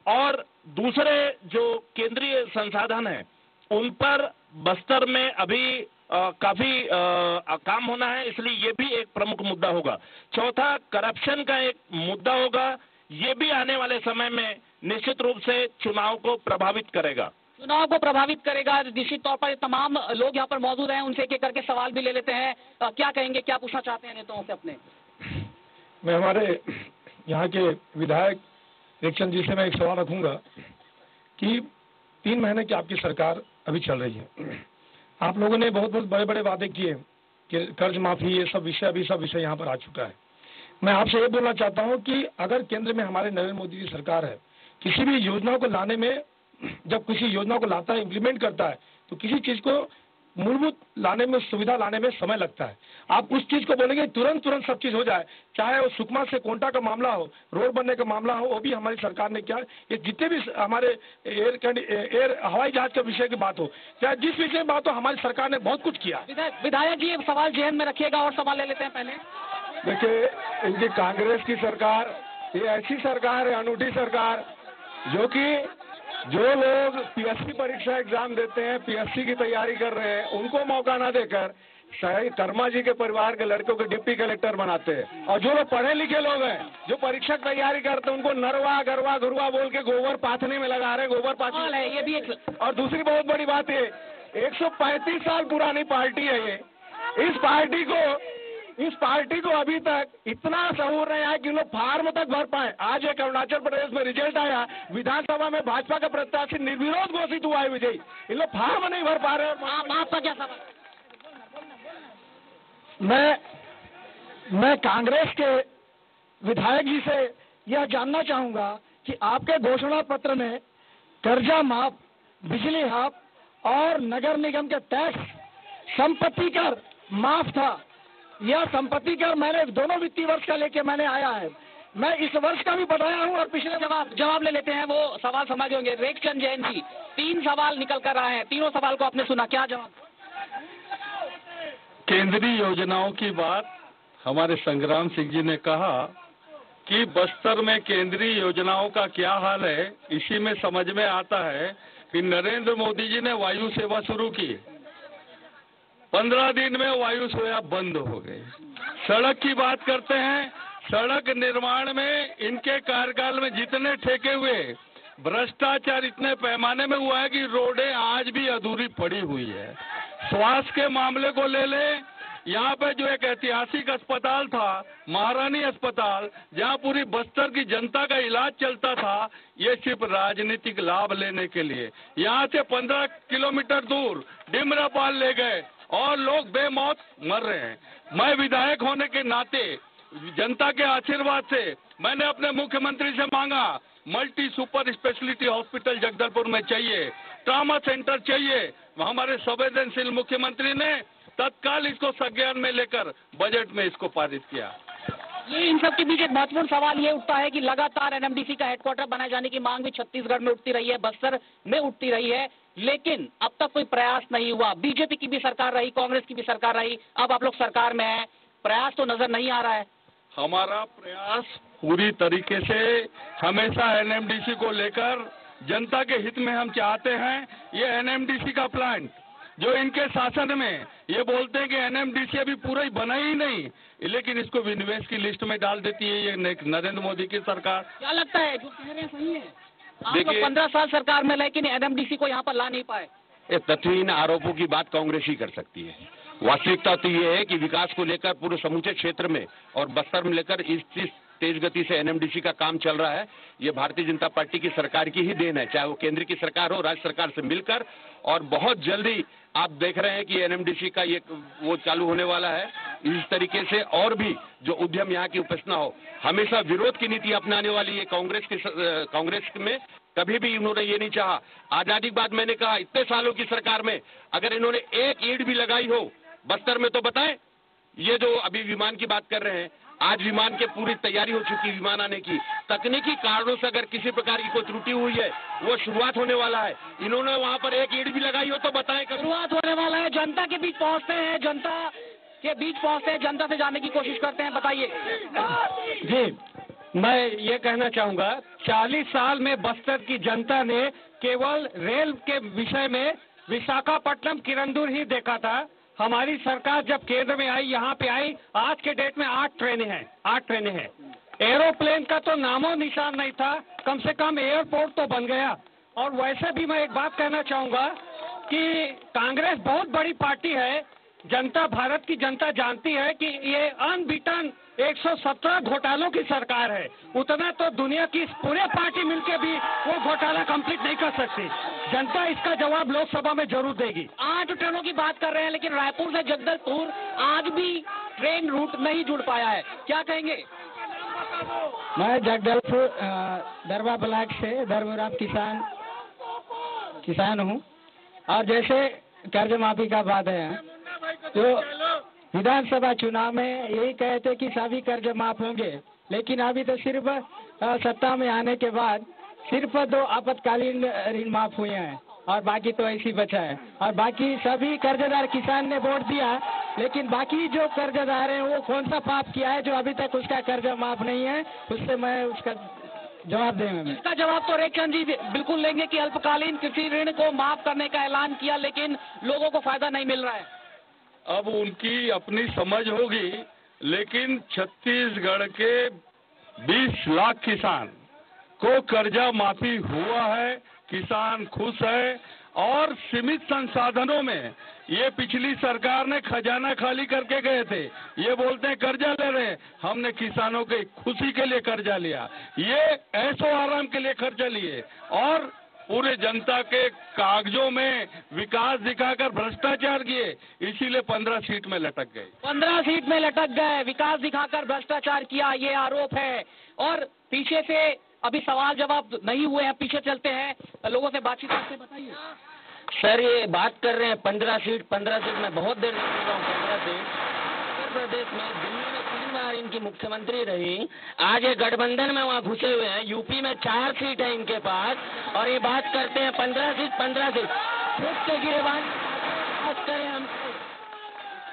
और दूसरे जो केंद्रीय संसाधन हैं, उन पर बस्तर में अभी काफी काम होना है, इसलिए ये भी एक प्रमुख मुद्दा होगा। चौथा, करप्शन का एक मुद्दा होगा, ये भी आने वाले समय में निश्चित रूप से चुनाव को प्रभावित करेगा। चुनाव को प्रभावित करेगा, निश्चित तौर पर तमाम लोग यहाँ पर मौजूद हैं, उनसे एक एक करके सवाल भी ले लेते हैं। क्या कहेंगे, क्या पूछना चाहते हैं नेताओं से अपने? मैं हमारे यहाँ के विधायक रेखचंद जी से मैं एक सवाल रखूंगा कि 3 महीने की आपकी सरकार अभी चल रही है। आप लोगों ने बहुत बहुत बड़े बड़े वादे किए कि कर्ज माफी, ये सब विषय यहाँ पर आ चुका है। मैं आपसे ये बोलना चाहता हूँ कि अगर केंद्र में हमारे नरेंद्र मोदी की सरकार है, किसी भी योजना को लाने में, जब किसी योजना को लाता है, इम्प्लीमेंट करता है, तो किसी चीज को मूलभूत लाने में, सुविधा लाने में समय लगता है। आप उस चीज को बोलेंगे तुरंत सब चीज हो जाए, चाहे वो सुकमा से कोंटा का मामला हो, रोड बनने का मामला हो, वो भी हमारी सरकार ने किया। ये जितने भी हमारे एयर हवाई जहाज का विषय की बात हो, चाहे जिस विषय की बात हो, हमारी सरकार ने बहुत कुछ किया। विधायक जी, सवाल जेहन में रखिएगा और सवाल ले लेते हैं। पहले देखिए, इनकी कांग्रेस की सरकार, ये ऐसी सरकार है, अनूठी सरकार जो कि जो लोग पीएससी परीक्षा एग्जाम देते हैं, पीएससी की तैयारी कर रहे हैं, उनको मौका ना देकर कर्मा जी के परिवार के लड़कों को डिप्टी कलेक्टर बनाते हैं। और जो लोग पढ़े लिखे लोग हैं, जो परीक्षा की तैयारी करते हैं, उनको नरवा गरवा गुरवा बोल के गोबर पाथने में लगा रहे हैं। गोबर पाथने है ये भी एक। और दूसरी बहुत बड़ी बात है, 135 साल पुरानी पार्टी है ये। इस पार्टी को अभी तक इतना सहूर नहीं आया कि लोग फार्म तक भर पाए। आज एक अरुणाचल प्रदेश में रिजल्ट आया, विधानसभा में भाजपा का प्रत्याशी निर्विरोध घोषित हुआ है विजयी। इन लोग फार्म नहीं भर पा रहे। आपका क्या सवाल? मैं कांग्रेस के विधायक जी से यह जानना चाहूंगा कि आपके घोषणा पत्र में कर्जा माफ, बिजली माफ और नगर निगम के टैक्स, संपत्ति कर माफ था। यह संपत्ति कर मैंने दोनों वित्तीय वर्ष का लेके मैंने आया है, मैं इस वर्ष का भी बताया हूँ। और पिछले जवाब ले लेते हैं, वो सवाल समझ होंगे। रेखचंद जैन जी, 3 सवाल निकल कर आए हैं, तीनों सवाल को आपने सुना, क्या जवाब? केंद्रीय योजनाओं की बात हमारे संग्राम सिंह जी ने कहा कि बस्तर में केंद्रीय योजनाओं का क्या हाल है। इसी में समझ में आता है कि नरेंद्र मोदी जी ने वायु सेवा शुरू की, 15 दिन में वायु सेवा बंद हो गई। सड़क की बात करते हैं, सड़क निर्माण में इनके कार्यकाल में जितने ठेके हुए, भ्रष्टाचार इतने पैमाने में हुआ है कि रोडें आज भी अधूरी पड़ी हुई है। स्वास्थ्य के मामले को ले ले, यहाँ पे जो एक ऐतिहासिक अस्पताल था, महारानी अस्पताल, जहाँ पूरी बस्तर की जनता का इलाज चलता था, ये सिर्फ राजनीतिक लाभ लेने के लिए यहाँ से 15 किलोमीटर दूर डिमरापाल ले गए और लोग बेमौत मर रहे हैं। मैं विधायक होने के नाते जनता के आशीर्वाद से मैंने अपने मुख्यमंत्री से मांगा, multi super speciality hospital Jagdalpur में चाहिए, ट्रॉमा सेंटर चाहिए। हमारे संवेदनशील मुख्यमंत्री ने तत्काल इसको संज्ञान में लेकर बजट में इसको पारित किया। ये इन सब के बीच एक महत्वपूर्ण सवाल ये उठता है कि लगातार एनएमडीसी का हेडक्वार्टर बनाए जाने की मांग भी छत्तीसगढ़ में उठती रही है, बस्तर में उठती रही है, लेकिन अब तक कोई प्रयास नहीं हुआ। बीजेपी की भी सरकार रही, कांग्रेस की भी सरकार रही, अब आप लोग सरकार में हैं, प्रयास तो नजर नहीं आ रहा है। हमारा प्रयास पूरी तरीके से हमेशा एनएमडीसी को लेकर जनता के हित में हम चाहते हैं। ये एनएमडीसी का प्लांट जो इनके शासन में ये बोलते हैं कि एनएमडीसी अभी पूरा ही बना ही नहीं, लेकिन इसको विनिवेश की लिस्ट में डाल देती है ये नरेंद्र मोदी की सरकार। क्या लगता है जो कह रहे हैं सही है? आप लोग 15 साल सरकार में, लेकिन एनएमडीसी को यहाँ पर ला नहीं पाए। तथ्यहीन आरोपों की बात कांग्रेस ही कर सकती है। वास्तविकता तो ये है कि विकास को लेकर पूरे समूचे क्षेत्र में और बस्तर में लेकर इस तेज गति से एनएमडीसी का काम चल रहा है। ये भारतीय जनता पार्टी की सरकार की ही देन है, चाहे वो केंद्र की सरकार हो, राज्य सरकार से मिलकर। और बहुत जल्दी आप देख रहे हैं कि एनएमडीसी का ये वो चालू होने वाला है। इस तरीके से और भी जो उद्यम यहाँ की उपस्थित हो, हमेशा विरोध की नीति अपनाने वाली ये कांग्रेस में कभी भी इन्होंने ये नहीं चाहा। आजादी के बाद मैंने कहा, इतने सालों की सरकार में अगर इन्होंने एक ईंट भी लगाई हो बस्तर में तो बताएं। ये जो अभी विमान की बात कर रहे हैं, आज विमान की पूरी तैयारी हो चुकी है विमान आने की। तकनीकी कारणों से अगर किसी प्रकार की कोई त्रुटि हुई है, वो शुरुआत होने वाला है। इन्होंने वहाँ पर एक ईंट भी लगाई हो तो बताएं। शुरुआत होने वाला है, जनता के बीच पहुँचते हैं, जनता से जानने की कोशिश करते हैं। बताइए जी, मैं ये कहना चाहूंगा, 40 साल में बस्तर की जनता ने केवल रेल के विषय में विशाखापट्टनम किरंदुल ही देखा था। हमारी सरकार जब केंद्र में आई, यहाँ पे आई, आज के डेट में 8 ट्रेनें हैं। एरोप्लेन का तो नामो निशान नहीं था, कम से कम एयरपोर्ट तो बन गया। और वैसे भी मैं एक बात कहना चाहूंगा कि कांग्रेस बहुत बड़ी पार्टी है। जनता, भारत की जनता जानती है कि ये अनबीटन 117 घोटालों की सरकार है। उतना तो दुनिया की पूरे पार्टी मिलके भी वो घोटाला कंप्लीट नहीं कर सकती। जनता इसका जवाब लोकसभा में जरूर देगी। 8 ट्रेनों की बात कर रहे हैं, लेकिन रायपुर से जगदलपुर आज भी ट्रेन रूट नहीं जुड़ पाया है, क्या कहेंगे? मैं जगदलपुर दरबा ब्लॉक से धर्मराम किसान हूँ। और जैसे कर्ज माफी का बात है, तो विधानसभा चुनाव में यही कहते कि सभी कर्ज माफ होंगे, लेकिन अभी तो सिर्फ सत्ता में आने के बाद सिर्फ 2 आपातकालीन ऋण माफ हुए हैं और बाकी तो ऐसे ही बचा है। और बाकी सभी कर्जदार किसान ने वोट दिया, लेकिन बाकी जो कर्जदार हैं वो कौन सा पाप किया है जो अभी तक उसका कर्जा माफ नहीं है? उससे मैं उसका जवाब देंगे मैं। इसका जवाब तो रेखचंद जी बिल्कुल लेंगे कि अल्पकालीन कृषि ऋण को माफ करने का ऐलान किया, लेकिन लोगों को फायदा नहीं मिल रहा है। अब उनकी अपनी समझ होगी, लेकिन छत्तीसगढ़ के 20 लाख किसान को कर्जा माफी हुआ है, किसान खुश है। और सीमित संसाधनों में ये पिछली सरकार ने खजाना खाली करके गए थे, ये बोलते हैं कर्जा ले रहे हैं, हमने किसानों की खुशी के लिए कर्जा लिया, ये ऐशो आराम के लिए कर्जा लिए और पूरे जनता के कागजों में विकास दिखाकर भ्रष्टाचार किए, इसीलिए 15 सीट में लटक गए। 15 सीट में लटक गए, विकास दिखाकर भ्रष्टाचार किया, ये आरोप है। और पीछे से अभी सवाल जवाब नहीं हुए हैं, पीछे चलते हैं, लोगों से बातचीत करके बताइए। सर ये बात कर रहे हैं 15 सीट में बहुत देर से सुन रहा हूँ। 15 सीट उत्तर प्रदेश में, दिल्ली में 3 बार इनकी मुख्यमंत्री रही, आज ये गठबंधन में वहाँ घुसे हुए हैं। यूपी में 4 सीट है इनके पास और ये बात करते हैं 15 सीट। खुद के गिरेबान बात करें, हम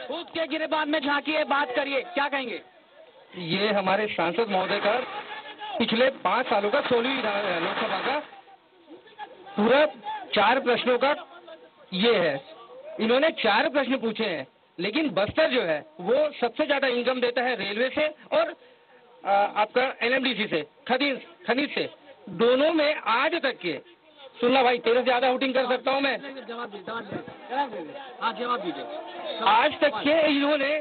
खुद के गिरेबान में झांकिए, बात करिए, क्या कहेंगे? ये हमारे सांसद महोदय का पिछले 5 सालों का 16वीं लोकसभा का पूरा 4 प्रश्नों का ये है। इन्होंने 4 प्रश्न पूछे हैं, लेकिन बस्तर जो है वो सबसे ज्यादा इनकम देता है रेलवे से और आपका एनएमडीसी से, खनिज से। दोनों में आज तक के, सुनना भाई, तेरे से ज्यादा वोटिंग कर सकता हूँ मैं। जवाब दीजिए। आज तक के इन्होंने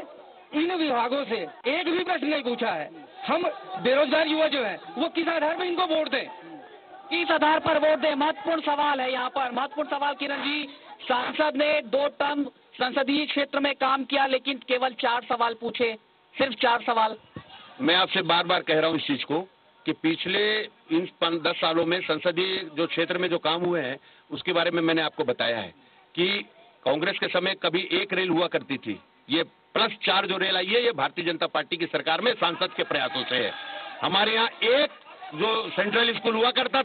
इन विभागों से एक भी प्रश्न नहीं पूछा है। हम बेरोजगार युवा जो है वो किस आधार पर इनको वोट दें? किस आधार पर वोट दें? महत्वपूर्ण सवाल है यहाँ पर, महत्वपूर्ण सवाल। किरण जी, सांसद ने 2 टर्म संसदीय क्षेत्र में काम किया, लेकिन केवल 4 सवाल पूछे, सिर्फ 4 सवाल। मैं आपसे बार बार कह रहा हूँ इस चीज को कि पिछले इन 10 सालों में संसदीय जो क्षेत्र में जो काम हुए हैं उसके बारे में मैंने आपको बताया है कि कांग्रेस के समय कभी 1 रेल हुआ करती थी, ये +4 जो रेल आई है ये भारतीय जनता पार्टी की सरकार में सांसद के प्रयासों से है। हमारे यहाँ एक जो सेंट्रल स्कूल हुआ करता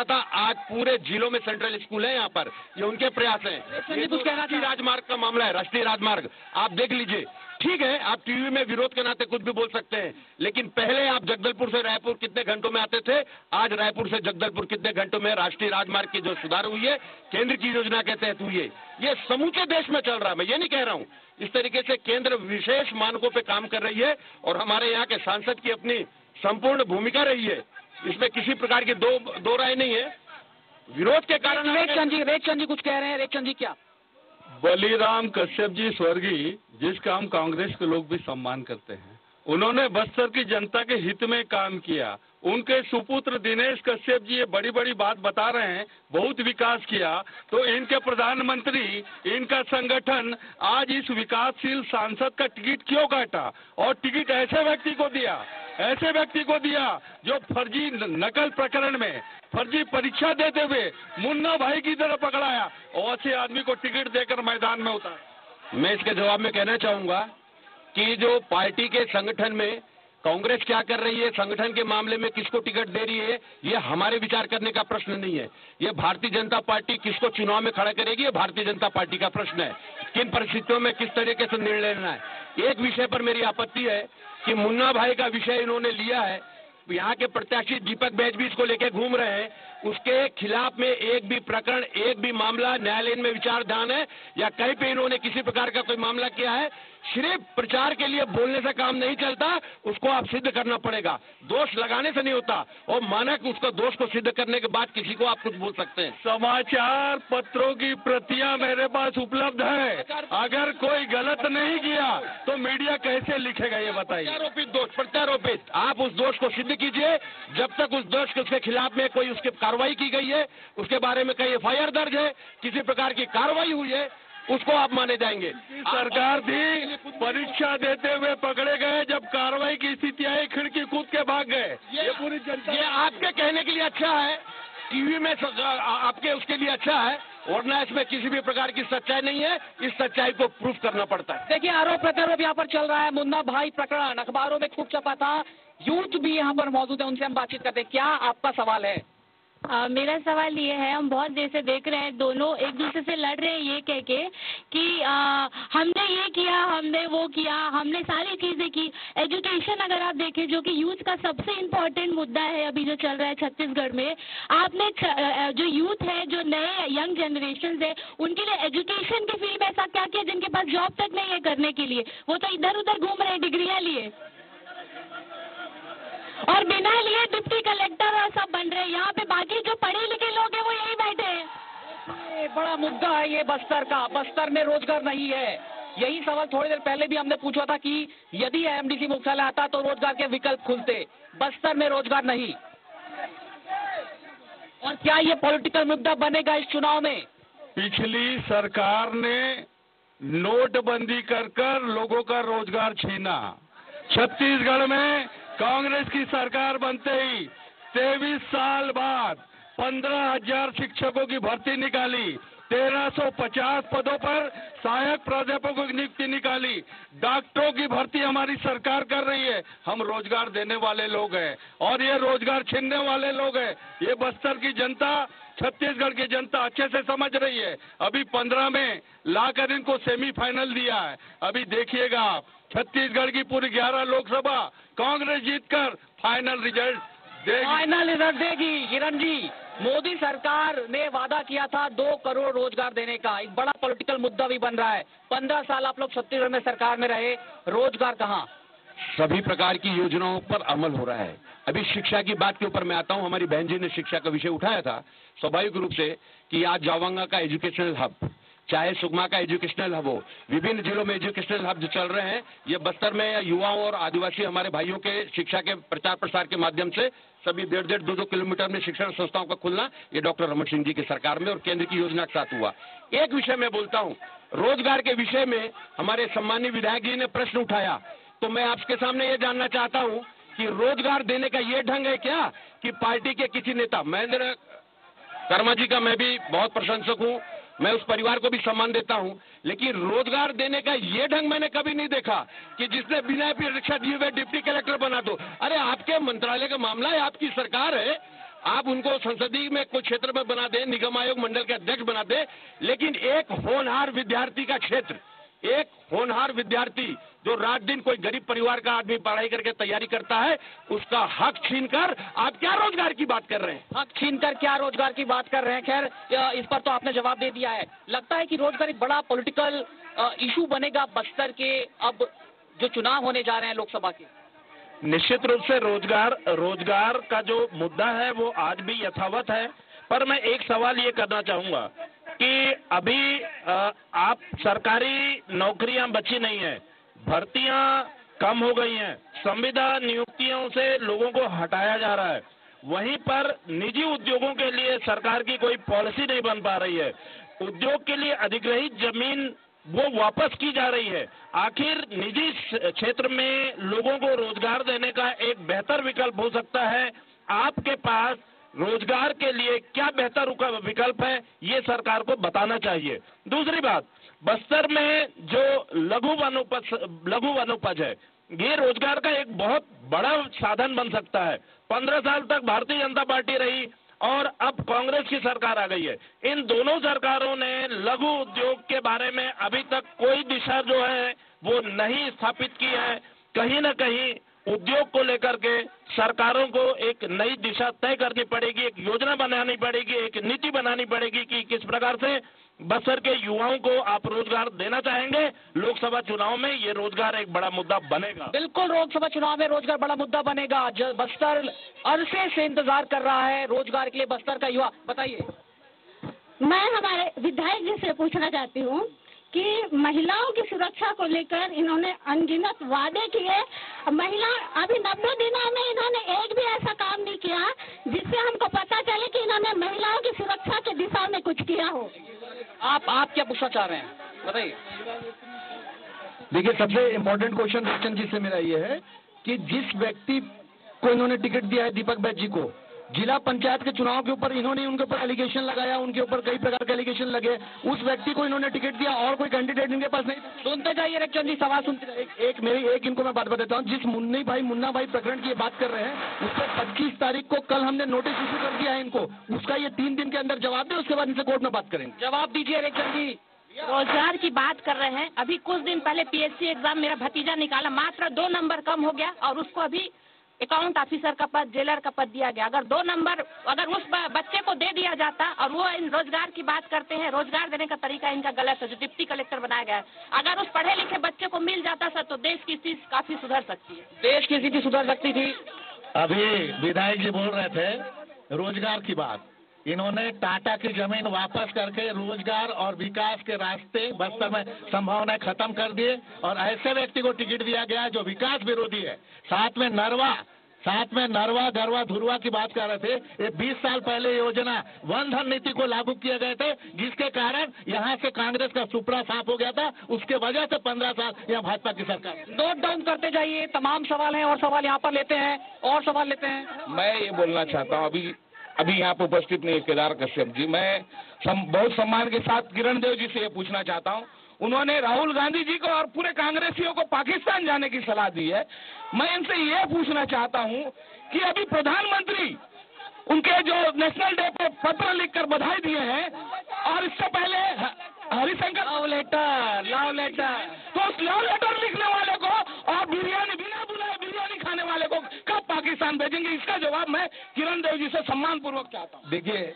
था, आज पूरे जिलों में सेंट्रल स्कूल है यहाँ पर, ये उनके प्रयास हैं। ये कुछ राष्ट्रीय राजमार्ग का मामला है, राष्ट्रीय राजमार्ग आप देख लीजिए। ठीक है, आप टीवी में विरोध के नाते कुछ भी बोल सकते हैं, लेकिन पहले आप जगदलपुर से रायपुर कितने घंटों में आते थे, आज रायपुर से जगदलपुर कितने घंटों में राष्ट्रीय राजमार्ग की जो सुधार हुई है केंद्र की योजना के तहत हुई है, ये समूचे देश में चल रहा है। मैं ये नहीं कह रहा हूँ, इस तरीके से केंद्र विशेष मानकों पे काम कर रही है और हमारे यहाँ के सांसद की अपनी संपूर्ण भूमिका रही है, इसमें किसी प्रकार की दो राय नहीं है। विरोध के कारण रेखचंद जी कुछ कह रहे हैं। रेखचंद जी, क्या? बलिराम कश्यप जी स्वर्गीय, जिसका हम कांग्रेस के लोग भी सम्मान करते हैं, उन्होंने बस्तर की जनता के हित में काम किया। उनके सुपुत्र दिनेश कश्यप जी ये बड़ी बड़ी बात बता रहे हैं, बहुत विकास किया, तो इनके प्रधानमंत्री, इनका संगठन आज इस विकासशील सांसद का टिकट क्यों काटा और टिकट ऐसे व्यक्ति को दिया जो फर्जी नकल प्रकरण में फर्जी परीक्षा देते हुए मुन्ना भाई की तरह पकड़ाया और ऐसे आदमी को टिकट देकर मैदान में उतारा। मैं इसके जवाब में कहना चाहूंगा कि जो पार्टी के संगठन में कांग्रेस क्या कर रही है, संगठन के मामले में किसको टिकट दे रही है, ये हमारे विचार करने का प्रश्न नहीं है। ये भारतीय जनता पार्टी किसको चुनाव में खड़ा करेगी, ये भारतीय जनता पार्टी का प्रश्न है। किन परिस्थितियों में किस तरीके से निर्णय लेना है। एक विषय पर मेरी आपत्ति है कि मुन्ना भाई का विषय इन्होंने लिया है, यहाँ के प्रत्याशी दीपक बैज भी इसको लेके घूम रहे हैं, उसके खिलाफ में एक भी प्रकरण, एक भी मामला न्यायालय में विचारधान है या कहीं पे इन्होंने किसी प्रकार का कोई मामला किया है। सिर्फ प्रचार के लिए बोलने से काम नहीं चलता, उसको आप सिद्ध करना पड़ेगा। दोष लगाने से नहीं होता और मानक उसको दोष को सिद्ध करने के बाद किसी को आप कुछ बोल सकते हैं। समाचार पत्रों की प्रतियां मेरे पास उपलब्ध है, अगर कोई गलत नहीं किया तो मीडिया कैसे लिखेगा ये बताइए। प्रत्यारोपित आप उस दोष को सिद्ध कीजिए। जब तक उस दोष के उसके खिलाफ में कोई उसकी कार्रवाई की गई है, उसके बारे में कहीं FIR दर्ज है, किसी प्रकार की कार्रवाई हुई है, उसको आप माने जाएंगे। सरकार थी, परीक्षा देते हुए पकड़े गए, जब कार्रवाई की स्थिति आई खिड़की कूद के भाग गए। ये पूरी जनता, ये आपके कहने के लिए अच्छा है, टीवी में आपके उसके लिए अच्छा है, वरना इसमें किसी भी प्रकार की सच्चाई नहीं है। इस सच्चाई को प्रूफ करना पड़ता है। देखिए, आरोप प्रत्यारोप यहाँ पर चल रहा है। मुन्ना भाई प्रकरण अखबारों में खूब छपा था, यूथ भी यहाँ पर मौजूद है, उनसे हम बातचीत करते हैं। क्या आपका सवाल है? मेरा सवाल ये है, हम बहुत देर से देख रहे हैं दोनों एक दूसरे से लड़ रहे हैं ये कह के कि हमने ये किया, हमने वो किया, हमने सारी चीज़ें की। एजुकेशन अगर आप देखें, जो कि यूथ का सबसे इम्पोर्टेंट मुद्दा है अभी जो चल रहा है छत्तीसगढ़ में, आपने जो यूथ है, जो नए यंग जनरेशन है, उनके लिए एजुकेशन के फील्ड में ऐसा क्या किया जिनके पास जॉब तक नहीं है करने के लिए? वो तो इधर उधर घूम रहे हैं डिग्रियाँ लिए और बिना लिए डिप्टी कलेक्टर और सब बन रहे हैं। यहाँ पे बाकी जो पढ़े लिखे लोग हैं वो यही बैठे हैं। ये बड़ा मुद्दा है ये बस्तर का। बस्तर में रोजगार नहीं है। यही सवाल थोड़ी देर पहले भी हमने पूछा था कि यदि एमडीसी मुख्यालय आता तो रोजगार के विकल्प खुलते। बस्तर में रोजगार नहीं। और क्या ये पॉलिटिकल मुद्दा बनेगा इस चुनाव में? पिछली सरकार ने नोटबंदी कर लोगों का रोजगार छीना। छत्तीसगढ़ में कांग्रेस की सरकार बनते ही 23 साल बाद 15,000 शिक्षकों की भर्ती निकाली, 1350 पदों पर सहायक प्राध्यापकों की नियुक्ति निकाली, डॉक्टरों की भर्ती हमारी सरकार कर रही है। हम रोजगार देने वाले लोग हैं और ये रोजगार छीनने वाले लोग हैं। ये बस्तर की जनता, छत्तीसगढ़ की जनता अच्छे से समझ रही है। अभी 15 में लाकर इनको सेमीफाइनल दिया है। अभी देखिएगा आप, छत्तीसगढ़ की पूरी 11 लोकसभा कांग्रेस जीतकर फाइनल रिजल्ट देगी। फाइनल रिजल्ट देगी। किरण जी, मोदी सरकार ने वादा किया था 2 करोड़ रोजगार देने का। एक बड़ा पॉलिटिकल मुद्दा भी बन रहा है। 15 साल आप लोग छत्तीसगढ़ में सरकार में रहे, रोजगार कहाँ? सभी प्रकार की योजनाओं पर अमल हो रहा है। अभी शिक्षा की बात के ऊपर मैं आता हूं। हमारी बहन जी ने शिक्षा का विषय उठाया था स्वाभाविक रूप से कि आज जावंगा का एजुकेशनल हब, चाहे सुकमा का एजुकेशनल हब हो, विभिन्न जिलों में एजुकेशनल हब जो चल रहे हैं, ये बस्तर में युवाओं और आदिवासी हमारे भाइयों के शिक्षा के प्रचार प्रसार के माध्यम से सभी 1.5 2 किलोमीटर में शिक्षण संस्थाओं का खुलना, ये डॉक्टर रमन सिंह जी की सरकार में और केंद्र की योजना के साथ हुआ। एक विषय मैं बोलता हूँ, रोजगार के विषय में हमारे सम्मानीय विधायक जी ने प्रश्न उठाया, तो मैं आपके सामने ये जानना चाहता हूँ कि रोजगार देने का ये ढंग है क्या कि पार्टी के किसी नेता, महेंद्र कर्मा जी का मैं भी बहुत प्रशंसक हूँ, मैं उस परिवार को भी सम्मान देता हूं, लेकिन रोजगार देने का ये ढंग मैंने कभी नहीं देखा कि जिसने बिना परीक्षा दिए हुए डिप्टी कलेक्टर बना दो। अरे आपके मंत्रालय का मामला है, आपकी सरकार है, आप उनको संसदीय में कोई क्षेत्र में बना दे, निगम आयोग मंडल के अध्यक्ष बना दे, लेकिन एक होनहार विद्यार्थी का क्षेत्र, एक होनहार विद्यार्थी जो रात दिन कोई गरीब परिवार का आदमी पढ़ाई करके तैयारी करता है, उसका हक छीनकर आप क्या रोजगार की बात कर रहे हैं? हक छीनकर क्या रोजगार की बात कर रहे हैं? खैर, इस पर तो आपने जवाब दे दिया है। लगता है कि रोजगार एक बड़ा पॉलिटिकल इशू बनेगा बस्तर के अब जो चुनाव होने जा रहे हैं लोकसभा के। निश्चित रूप से रोजगार का जो मुद्दा है वो आज भी यथावत है, पर मैं एक सवाल ये करना चाहूंगा कि अभी आप सरकारी नौकरियां बची नहीं है, भर्तियां कम हो गई हैं, संविदा नियुक्तियों से लोगों को हटाया जा रहा है, वहीं पर निजी उद्योगों के लिए सरकार की कोई पॉलिसी नहीं बन पा रही है, उद्योग के लिए अधिग्रहित जमीन वो वापस की जा रही है। आखिर निजी क्षेत्र में लोगों को रोजगार देने का एक बेहतर विकल्प हो सकता है। आपके पास रोजगार के लिए क्या बेहतर विकल्प है, ये सरकार को बताना चाहिए। दूसरी बात, बस्तर में जो लघु वनोपज है, ये रोजगार का एक बहुत बड़ा साधन बन सकता है। 15 साल तक भारतीय जनता पार्टी रही और अब कांग्रेस की सरकार आ गई है। इन दोनों सरकारों ने लघु उद्योग के बारे में अभी तक कोई दिशा जो है वो नहीं स्थापित की है। कहीं ना कहीं उद्योग को लेकर के सरकारों को एक नई दिशा तय करनी पड़ेगी, एक योजना बनानी पड़ेगी, एक नीति बनानी पड़ेगी कि किस प्रकार से बस्तर के युवाओं को आप रोजगार देना चाहेंगे। लोकसभा चुनाव में ये रोजगार एक बड़ा मुद्दा बनेगा। बिल्कुल, लोकसभा चुनाव में रोजगार बड़ा मुद्दा बनेगा। बस्तर अरसे से इंतजार कर रहा है रोजगार के लिए बस्तर का युवा। बताइए। मैं हमारे विधायक जी से पूछना चाहती हूँ कि महिलाओं की सुरक्षा को लेकर इन्होंने अनगिनत वादे किए, महिला अभी 90 दिनों में इन्होंने एक भी ऐसा काम नहीं किया जिससे हमको पता चले कि इन्होंने महिलाओं की सुरक्षा की दिशा में कुछ किया हो। आप क्या पूछना चाह रहे हैं, बताइए। देखिए, सबसे इम्पोर्टेंट क्वेश्चन रोशन जी से मेरा ये है कि जिस व्यक्ति को इन्होंने टिकट दिया है, दीपक बैच जी को, जिला पंचायत के चुनाव के ऊपर इन्होंने उनके ऊपर एलिगेशन लगाया, उनके ऊपर कई प्रकार के एलिगेशन लगे, उस व्यक्ति को इन्होंने टिकट दिया और कोई कैंडिडेट इनके पास नहीं। सुनते जाइए रेखचंद जी, सवाल सुनते। एक इनको मैं बात बताता हूँ, जिस मुन्ना भाई प्रकरण की बात कर रहे हैं, उस पर 25 तारीख को कल हमने नोटिस इशू कर दिया है इनको, उसका ये 3 दिन के अंदर जवाब दे, उसके बाद इनसे कोर्ट में बात करेंगे। जवाब दीजिए रेखचंद जी। रोजगार की बात कर रहे हैं, अभी कुछ दिन पहले पीएससी एग्जाम मेरा भतीजा निकाला, मात्र 2 नंबर कम हो गया और उसको अभी अकाउंट ऑफिसर का पद, जेलर का पद दिया गया। अगर 2 नंबर अगर उस बच्चे को दे दिया जाता, और वो इन रोजगार की बात करते हैं, रोजगार देने का तरीका इनका गलत है, जो डिप्टी कलेक्टर बनाया गया है। अगर उस पढ़े लिखे बच्चे को मिल जाता सर, तो देश की स्थिति काफी सुधर सकती है। देश की स्थिति सुधर सकती थी। अभी विधायक जी बोल रहे थे रोजगार की बात, इन्होंने टाटा की जमीन वापस करके रोजगार और विकास के रास्ते बस्तर में संभावनाएं खत्म कर दिए, और ऐसे व्यक्ति को टिकट दिया गया जो विकास विरोधी है। साथ में नरवा गरवा धुरवा की बात कर रहे थे। ये 20 साल पहले योजना वन धन नीति को लागू किए गए थे, जिसके कारण यहाँ से कांग्रेस का सुपड़ा साफ हो गया था, उसके वजह से 15 साल यहाँ भाजपा की सरकार। नोट डाउन करते जाइए, तमाम सवाल हैं और सवाल यहाँ पर लेते हैं और सवाल लेते हैं। मैं ये बोलना चाहता हूँ, अभी यहाँ पे उपस्थित नहीं केदार कश्यप जी, मैं बहुत सम्मान के साथ किरण देव जी से ये पूछना चाहता हूँ। उन्होंने राहुल गांधी जी को और पूरे कांग्रेसियों को पाकिस्तान जाने की सलाह दी है। मैं इनसे ये पूछना चाहता हूँ कि अभी प्रधानमंत्री उनके जो नेशनल डे पे पत्र लिखकर बधाई दिए हैं, और इससे पहले हरिशंकर लव लेटर तो उस लव लेटर लिखने वाले को और बिरयानी बिना बुलाए बिरयानी खाने वाले को कब पाकिस्तान भेजेंगे? इसका जवाब मैं किरण देव जी से सम्मान पूर्वक चाहता हूँ। देखिए,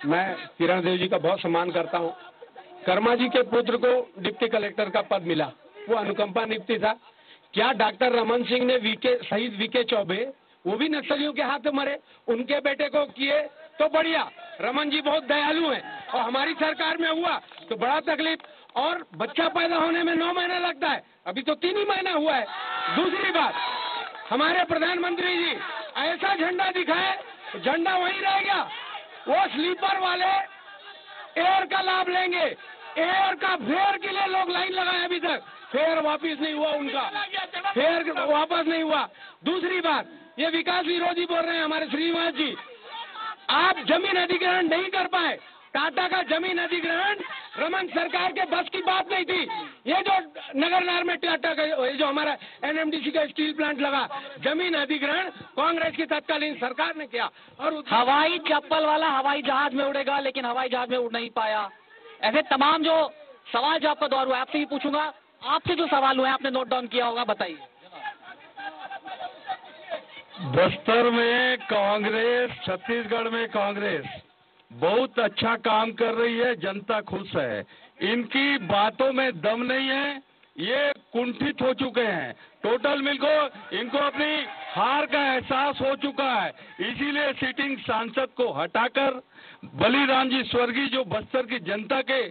मैं किरण देव जी का बहुत सम्मान करता हूँ। कर्मा जी के पुत्र को डिप्टी कलेक्टर का पद मिला, वो अनुकंपा नियुक्ति था। क्या डॉक्टर रमन सिंह ने शहीद वीके चौबे, वो भी नक्सलियों के हाथ में मरे, उनके बेटे को किए तो बढ़िया। रमन जी बहुत दयालु हैं, और हमारी सरकार में हुआ तो बड़ा तकलीफ। और बच्चा पैदा होने में 9 महीना लगता है, अभी तो 3 ही महीना हुआ है। दूसरी बात, हमारे प्रधानमंत्री जी ऐसा झंडा दिखाए, झंडा वहीं रह गया। वो स्लीपर वाले एयर का लाभ लेंगे, एयर का फेयर के लिए लोग लाइन लगाए, अभी तक फेयर वापस नहीं हुआ, उनका फेयर वापस नहीं हुआ। दूसरी बात, ये विकास विरोधी बोल रहे हैं हमारे श्रीनिवास जी, आप जमीन अधिग्रहण नहीं कर पाए। टाटा का जमीन अधिग्रहण रमन सरकार के बस की बात नहीं थी। ये जो नगरनार में टाटा का ये जो हमारा एनएमडीसी का स्टील प्लांट लगा, जमीन अधिग्रहण कांग्रेस की तत्कालीन सरकार ने किया। और हवाई चप्पल वाला हवाई जहाज में उड़ेगा, लेकिन हवाई जहाज में उड़ नहीं पाया। ऐसे तमाम जो सवाल जो आपका दौर हुआ, आपसे भी पूछूंगा, आपसे जो सवाल हुए आपने नोट डाउन किया होगा, बताइए। बस्तर में कांग्रेस, छत्तीसगढ़ में कांग्रेस बहुत अच्छा काम कर रही है, जनता खुश है। इनकी बातों में दम नहीं है, ये कुंठित हो चुके हैं। टोटल मिलको इनको अपनी हार का एहसास हो चुका है, इसीलिए सिटिंग सांसद को हटाकर बलिराम जी स्वर्गीय, जो बस्तर की जनता के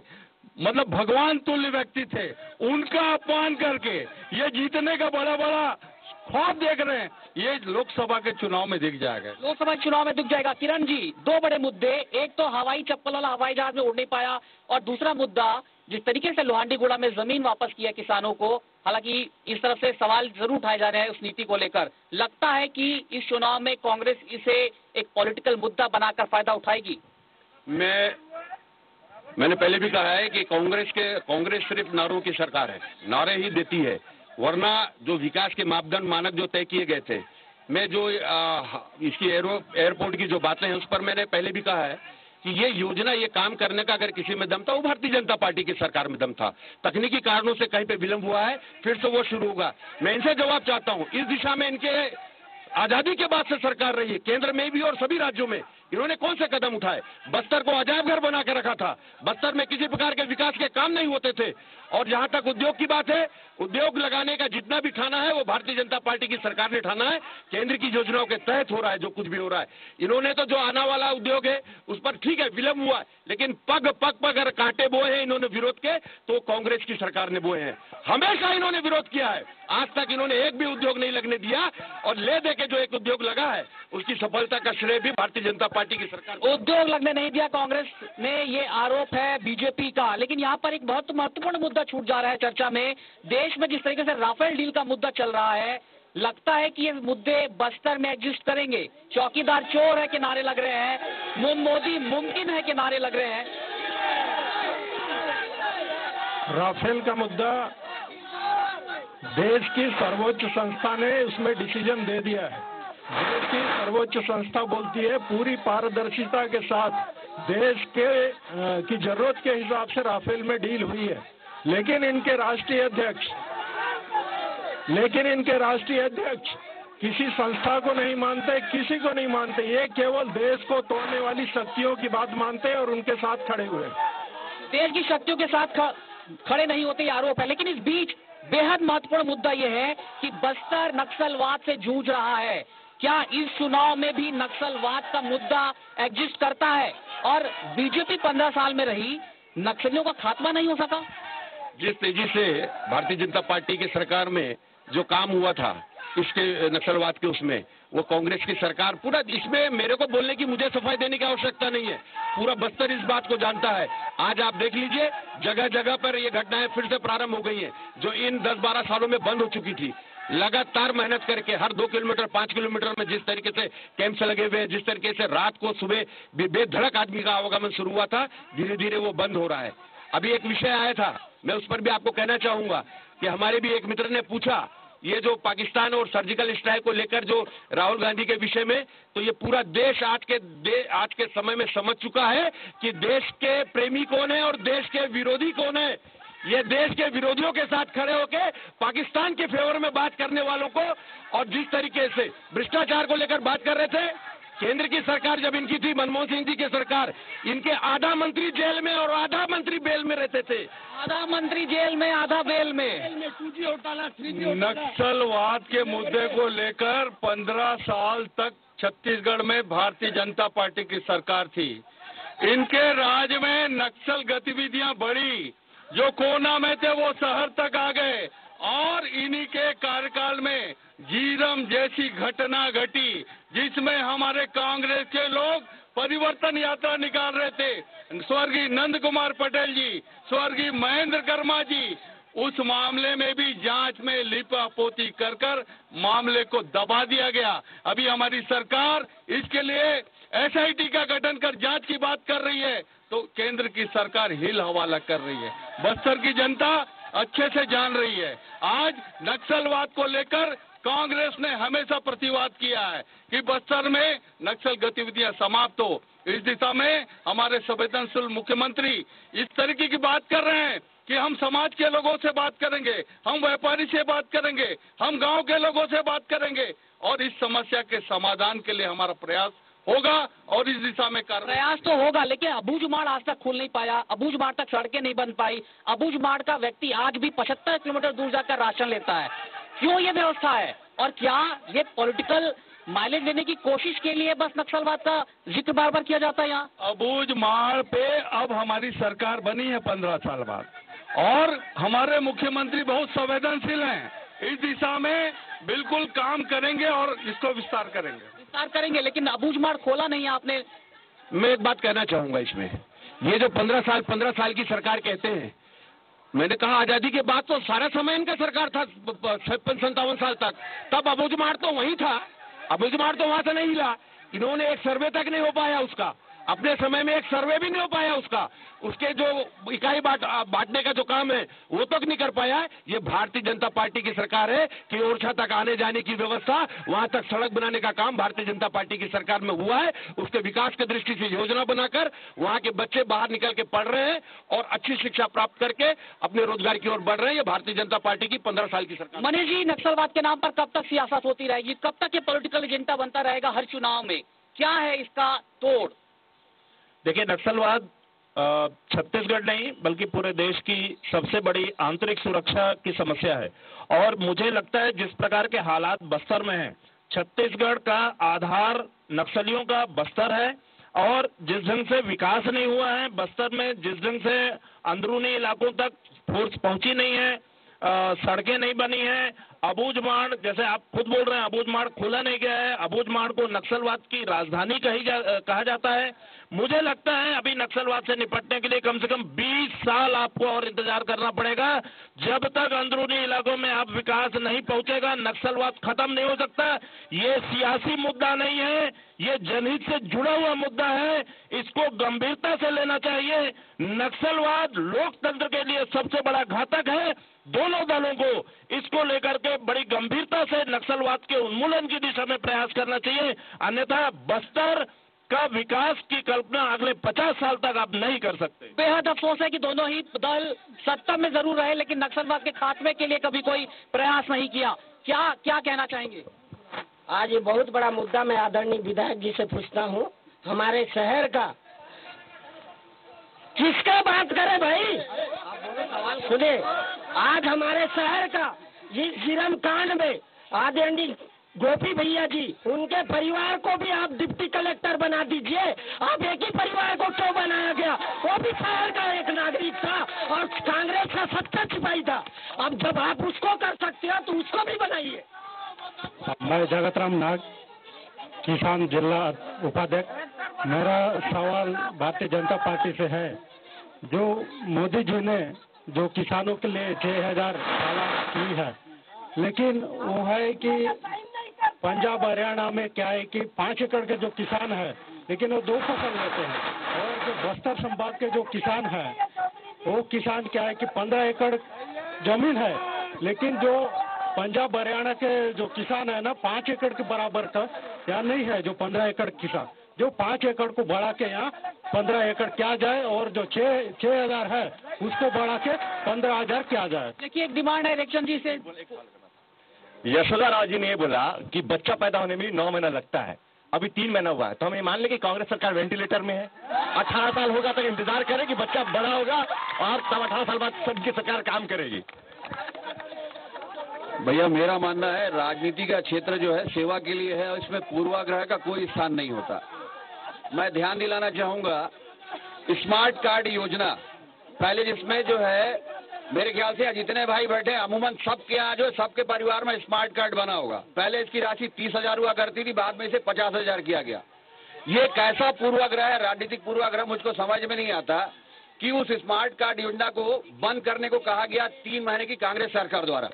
मतलब भगवान तुल्य व्यक्ति थे, उनका अपमान करके ये जीतने का बड़ा बड़ा ख्वाब देख रहे हैं। ये लोकसभा के चुनाव में दिख जाएगा, लोकसभा चुनाव में दिख जाएगा। किरण जी, 2 बड़े मुद्दे, एक तो हवाई चप्पल वाला हवाई जहाज में उड़ नहीं पाया, और दूसरा मुद्दा जिस तरीके से लोहांडीगुड़ा में जमीन वापस किया किसानों को, हालांकि इस तरफ से सवाल जरूर उठाए जा रहे हैं उस नीति को लेकर। लगता है कि इस चुनाव में कांग्रेस इसे एक पॉलिटिकल मुद्दा बनाकर फायदा उठाएगी। मैंने पहले भी कहा है कि कांग्रेस सिर्फ नारों की सरकार है, नारे ही देती है, वरना जो विकास के मापदंड मानक जो तय किए गए थे, मैं जो इसकी एयरपोर्ट की जो बातें हैं उस पर मैंने पहले भी कहा है कि ये योजना, ये काम करने का अगर किसी में दम था, वो भारतीय जनता पार्टी की सरकार में दम था। तकनीकी कारणों से कहीं पे विलंब हुआ है, फिर से वो शुरू होगा। मैं इनसे जवाब चाहता हूँ, इस दिशा में इनके आजादी के बाद से सरकार रही है, केंद्र में भी और सभी राज्यों में इन्होंने कौन से कदम उठाए? बस्तर को अजायब घर बना के रखा था, बस्तर में किसी प्रकार के विकास के काम नहीं होते थे। और जहां तक उद्योग की बात है, उद्योग लगाने का जितना भी ठाना है वो भारतीय जनता पार्टी की सरकार ने ठाना है, केंद्र की योजनाओं के तहत हो रहा है जो कुछ भी हो रहा है। इन्होंने तो जो आने वाला उद्योग है उस पर ठीक है विलंब हुआ, लेकिन पग पग पर अगर कांटे बोए हैं इन्होंने विरोध के, तो कांग्रेस की सरकार ने बोए हैं। हमेशा इन्होंने विरोध किया है, आज तक इन्होंने एक भी उद्योग नहीं लगने दिया, और ले दे के जो एक उद्योग लगा है उसकी सफलता का श्रेय भी भारतीय जनता पार्टी की सरकार। उद्योग लगने नहीं दिया कांग्रेस में, ये आरोप है बीजेपी का। लेकिन यहाँ पर एक बहुत महत्वपूर्ण मुद्दा छूट जा रहा है चर्चा में। देश में जिस तरीके से राफेल डील का मुद्दा चल रहा है, लगता है कि ये मुद्दे बस्तर में एग्जिस्ट करेंगे? चौकीदार चोर है के नारे लग रहे हैं, मोदी मुमकिन है के नारे लग रहे हैं। राफेल का मुद्दा देश की सर्वोच्च संस्था ने उसमें डिसीजन दे दिया है। देश की सर्वोच्च संस्था बोलती है पूरी पारदर्शिता के साथ देश की जरूरत के हिसाब से राफेल में डील हुई है, लेकिन इनके राष्ट्रीय अध्यक्ष किसी संस्था को नहीं मानते, किसी को नहीं मानते। ये केवल देश को तोड़ने वाली शक्तियों की बात मानते हैं और उनके साथ खड़े हुए हैं। देश की शक्तियों के साथ खड़े नहीं होते, ये आरोप है। लेकिन इस बीच बेहद महत्वपूर्ण मुद्दा यह है कि बस्तर नक्सलवाद से जूझ रहा है। क्या इस चुनाव में भी नक्सलवाद का मुद्दा एग्जिस्ट करता है? और बीजेपी 15 साल में रही, नक्सलियों का खात्मा नहीं हो सका? जिस तेजी से भारतीय जनता पार्टी की सरकार में जो काम हुआ था इसके नक्सलवाद के, उसमें वो कांग्रेस की सरकार पूरा, इसमें मेरे को बोलने की, मुझे सफाई देने की आवश्यकता नहीं है, पूरा बस्तर इस बात को जानता है। आज आप देख लीजिए जगह जगह पर ये घटनाएं फिर से प्रारंभ हो गई हैं, जो इन 10-12 सालों में बंद हो चुकी थी। लगातार मेहनत करके हर 2 किलोमीटर 5 किलोमीटर में जिस तरीके से कैंप्स लगे हुए हैं, जिस तरीके से रात को सुबह बेधड़क आदमी का आवागमन शुरू हुआ था, धीरे धीरे वो बंद हो रहा है। अभी एक विषय आया था, मैं उस पर भी आपको कहना चाहूंगा कि हमारे भी एक मित्र ने पूछा, ये जो पाकिस्तान और सर्जिकल स्ट्राइक को लेकर जो राहुल गांधी के विषय में, तो ये पूरा देश आज के समय में समझ चुका है कि देश के प्रेमी कौन है और देश के विरोधी कौन है। ये देश के विरोधियों के साथ खड़े होकर पाकिस्तान के फेवर में बात करने वालों को, और जिस तरीके से भ्रष्टाचार को लेकर बात कर रहे थे, केंद्र की सरकार जब इनकी थी, मनमोहन सिंह जी की सरकार, इनके आधा मंत्री जेल में और आधा मंत्री बेल में रहते थे। आधा मंत्री जेल में, आधा बेल में। नक्सलवाद के मुद्दे को लेकर 15 साल तक छत्तीसगढ़ में भारतीय जनता पार्टी की सरकार थी। इनके राज में नक्सल गतिविधियां बढ़ी, जो कोना में थे वो शहर तक आ गए, और इन्हीं के कार्यकाल में झीरम जैसी घटना घटी, जिसमें हमारे कांग्रेस के लोग परिवर्तन यात्रा निकाल रहे थे। स्वर्गीय नंद कुमार पटेल जी, स्वर्गीय महेंद्र कर्मा जी, उस मामले में भी जांच में लिपापोती कर मामले को दबा दिया गया। अभी हमारी सरकार इसके लिए SIT का गठन कर जांच की बात कर रही है, तो केंद्र की सरकार हिल हवाला कर रही है। बस्तर की जनता अच्छे से जान रही है। आज नक्सलवाद को लेकर कांग्रेस ने हमेशा प्रतिवाद किया है कि बस्तर में नक्सल गतिविधियां समाप्त हो। इस दिशा में हमारे संवेदनशील मुख्यमंत्री इस तरीके की बात कर रहे हैं कि हम समाज के लोगों से बात करेंगे, हम व्यापारी से बात करेंगे, हम गांव के लोगों से बात करेंगे, और इस समस्या के समाधान के लिए हमारा प्रयास होगा और इस दिशा में प्रयास तो होगा। लेकिन अबूझमाड़ आज तक खुल नहीं पाया, अबूझमाड़ तक सड़कें नहीं बन पाई, अबूझमाड़ का व्यक्ति आज भी 75 किलोमीटर दूर जाकर राशन लेता है। क्यों ये व्यवस्था है, और क्या ये पॉलिटिकल माइलेज लेने की कोशिश के लिए बस नक्सलवाद का जिक्र बार बार किया जाता है? यहाँ अबूझमाड़ पे अब हमारी सरकार बनी है 15 साल बाद, और हमारे मुख्यमंत्री बहुत संवेदनशील हैं, इस दिशा में बिल्कुल काम करेंगे और इसको विस्तार करेंगे। लेकिन अबूझमाड़ खोला नहीं आपने। मैं एक बात कहना चाहूंगा इसमें, ये जो 15 साल की सरकार कहते हैं, मैंने कहा आजादी के बाद तो सारा समय इनका सरकार था, 56-57 साल तक, तब अबूझमाड़ तो वहीं था, अबूझमाड़ तो वहां से नहीं हिला। इन्होंने एक सर्वे तक नहीं हो पाया उसका, अपने समय में एक सर्वे भी नहीं हो पाया उसका, उसके जो इकाई बांटने का जो काम है वो तक नहीं कर पाया है। ये भारतीय जनता पार्टी की सरकार है कि ओरछा तक आने जाने की व्यवस्था, वहां तक सड़क बनाने का काम भारतीय जनता पार्टी की सरकार में हुआ है। उसके विकास की दृष्टि से योजना बनाकर वहां के बच्चे बाहर निकल के पढ़ रहे हैं और अच्छी शिक्षा प्राप्त करके अपने रोजगार की ओर बढ़ रहे हैं। ये भारतीय जनता पार्टी की 15 साल की सरकार। मनीष जी, नक्सलवाद के नाम पर कब तक सियासत होती रहेगी, कब तक ये पॉलिटिकल एजेंडा बनता रहेगा हर चुनाव में? क्या है इसका तोड़? देखिए, नक्सलवाद छत्तीसगढ़ नहीं बल्कि पूरे देश की सबसे बड़ी आंतरिक सुरक्षा की समस्या है, और मुझे लगता है जिस प्रकार के हालात बस्तर में हैं, छत्तीसगढ़ का आधार नक्सलियों का बस्तर है, और जिस ढंग से विकास नहीं हुआ है बस्तर में, जिस ढंग से अंदरूनी इलाकों तक फोर्स पहुंची नहीं है, सड़कें नहीं बनी हैं, अबूझमाड़, जैसे आप खुद बोल रहे हैं, अबूझमाड़ खोला नहीं गया है। अबूझमाड़ को नक्सलवाद की राजधानी कहा जाता है। मुझे लगता है अभी नक्सलवाद से निपटने के लिए कम से कम 20 साल आपको और इंतजार करना पड़ेगा। जब तक अंदरूनी इलाकों में आप विकास नहीं पहुंचेगा, नक्सलवाद खत्म नहीं हो सकता। ये सियासी मुद्दा नहीं है, ये जनहित से जुड़ा हुआ मुद्दा है, इसको गंभीरता से लेना चाहिए। नक्सलवाद लोकतंत्र के लिए सबसे बड़ा घातक है। दोनों दलों को इसको लेकर के बड़ी गंभीरता से नक्सलवाद के उन्मूलन की दिशा में प्रयास करना चाहिए, अन्यथा बस्तर का विकास की कल्पना अगले 50 साल तक आप नहीं कर सकते। बेहद अफसोस है कि दोनों ही दल सत्ता में जरूर रहे, लेकिन नक्सलवाद के खात्मे के लिए कभी कोई प्रयास नहीं किया। क्या कहना चाहेंगे? आज ये बहुत बड़ा मुद्दा मैं आदरणीय विधायक जी से पूछता हूँ, हमारे शहर का किसका बात करे भाई? सुने, आज हमारे शहर का जिस जिरम कांड में आदरणीय गोपी भैया जी, उनके परिवार को भी आप डिप्टी कलेक्टर बना दीजिए। आप एक ही परिवार को क्यों बनाया गया? वो भी शहर का एक नागरिक था और कांग्रेस का सच्चा सिपाही था। अब जब आप उसको कर सकते हो तो उसको भी बनाइए। मैं जगत राम नाग, किसान जिला उपाध्यक्ष। मेरा सवाल भारतीय जनता पार्टी से है। जो मोदी जी ने जो किसानों के लिए 6000 सालाना की है, लेकिन वो है कि पंजाब हरियाणा में क्या है कि 5 एकड़ के जो किसान है, लेकिन वो 2 फसल लेते हैं। और जो बस्तर संभाग के जो किसान है, वो किसान क्या है कि 15 एकड़ जमीन है, लेकिन जो पंजाब हरियाणा के जो किसान है ना, 5 एकड़ के बराबर का यहाँ नहीं है। जो 15 एकड़ किसान, जो 5 एकड़ को बढ़ा के यहाँ 15 एकड़ किया जाए, और जो 6000 है उसको बढ़ा के 15000 किया जाए। देखिए, एक डिमांड है इलेक्शन जी से। यशोदा राव जी ने ये बोला कि बच्चा पैदा होने में 9 महीना लगता है, अभी 3 महीना हुआ है, तो हम ये मान लें कि कांग्रेस सरकार वेंटिलेटर में है। 18 साल होगा तक इंतजार करें कि बच्चा बड़ा होगा, और तब 18 साल बाद सबकी सरकार काम करेगी। भैया, मेरा मानना है राजनीति का क्षेत्र जो है सेवा के लिए है, और इसमें पूर्वाग्रह का कोई स्थान नहीं होता। मैं ध्यान दिलाना चाहूंगा, स्मार्ट कार्ड योजना पहले जिसमें जो है मेरे ख्याल से जितने भाई बैठे अमूमन सबके यहाँ जो सबके परिवार में स्मार्ट कार्ड बना होगा। पहले इसकी राशि 30,000 हुआ करती थी, बाद में इसे 50,000 किया गया। ये कैसा पूर्वाग्रह है, राजनीतिक पूर्वाग्रह, मुझको समझ में नहीं आता कि उस स्मार्ट कार्ड योजना को बंद करने को कहा गया 3 महीने की कांग्रेस सरकार द्वारा।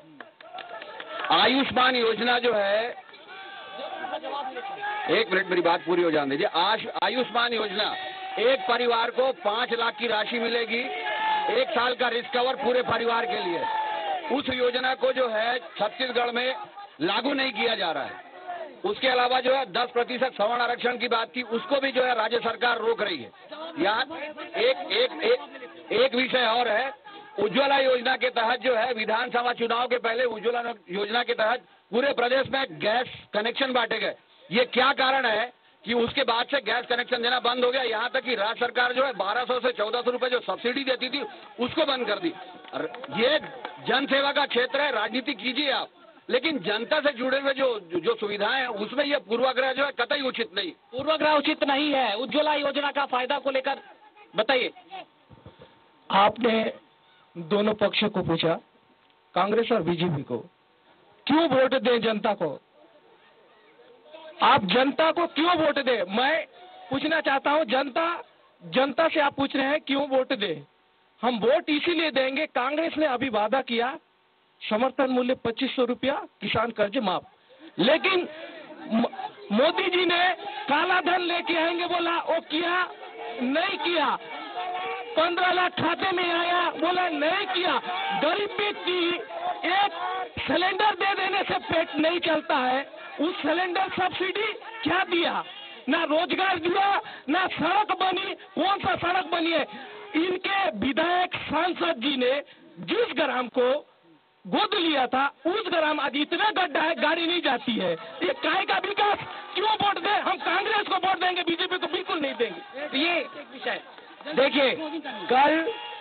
आयुष्मान योजना जो है, एक मिनट मेरी बात पूरी हो जाने दीजिए। आयुष्मान योजना, एक परिवार को 5 लाख की राशि मिलेगी, 1 साल का रिस्क कवर पूरे परिवार के लिए। उस योजना को जो है छत्तीसगढ़ में लागू नहीं किया जा रहा है। उसके अलावा जो है 10% सवर्ण आरक्षण की बात थी, उसको भी जो है राज्य सरकार रोक रही है। यहाँ एक विषय और है, उज्ज्वला योजना के तहत जो है विधानसभा चुनाव के पहले उज्ज्वला योजना के तहत पूरे प्रदेश में गैस कनेक्शन बांटे गए। ये क्या कारण है कि उसके बाद से गैस कनेक्शन देना बंद हो गया। यहाँ तक कि राज्य सरकार जो है 1200 से 1400 रुपए जो सब्सिडी देती थी उसको बंद कर दी। ये जनसेवा का क्षेत्र है, राजनीति कीजिए आप, लेकिन जनता से जुड़े हुए जो सुविधाएं हैं उसमें ये पूर्वाग्रह जो है कतई उचित नहीं। पूर्वाग्रह उचित नहीं है। उज्ज्वला योजना का फायदा को लेकर बताइए। आपने दोनों पक्षों को पूछा, कांग्रेस और बीजेपी को, क्यों वोट दें जनता को? आप जनता को क्यों वोट दें? मैं पूछना चाहता हूं, जनता से आप पूछ रहे हैं क्यों वोट दें? हम वोट इसीलिए देंगे, कांग्रेस ने अभी वादा किया समर्थन मूल्य 2500 रुपया, किसान कर्ज माफ, लेकिन मोदी जी ने काला धन लेके आएंगे बोला, वो किया नहीं किया। 15 लाख खाते में आया, बोला नहीं किया। गरीब व्यक्ति एक सिलेंडर दे देने से पेट नहीं चलता है, उस सिलेंडर सब्सिडी क्या दिया? ना रोजगार दिया, ना सड़क बनी। कौन सा सड़क बनी है? इनके विधायक सांसद जी ने जिस ग्राम को गोद लिया था उस ग्राम आज इतना गड्ढा है, गाड़ी नहीं जाती है। ये काय का विकास? क्यों वोट दे? हम कांग्रेस को वोट देंगे, बीजेपी को बिल्कुल नहीं देंगे। ये विषय देखिए,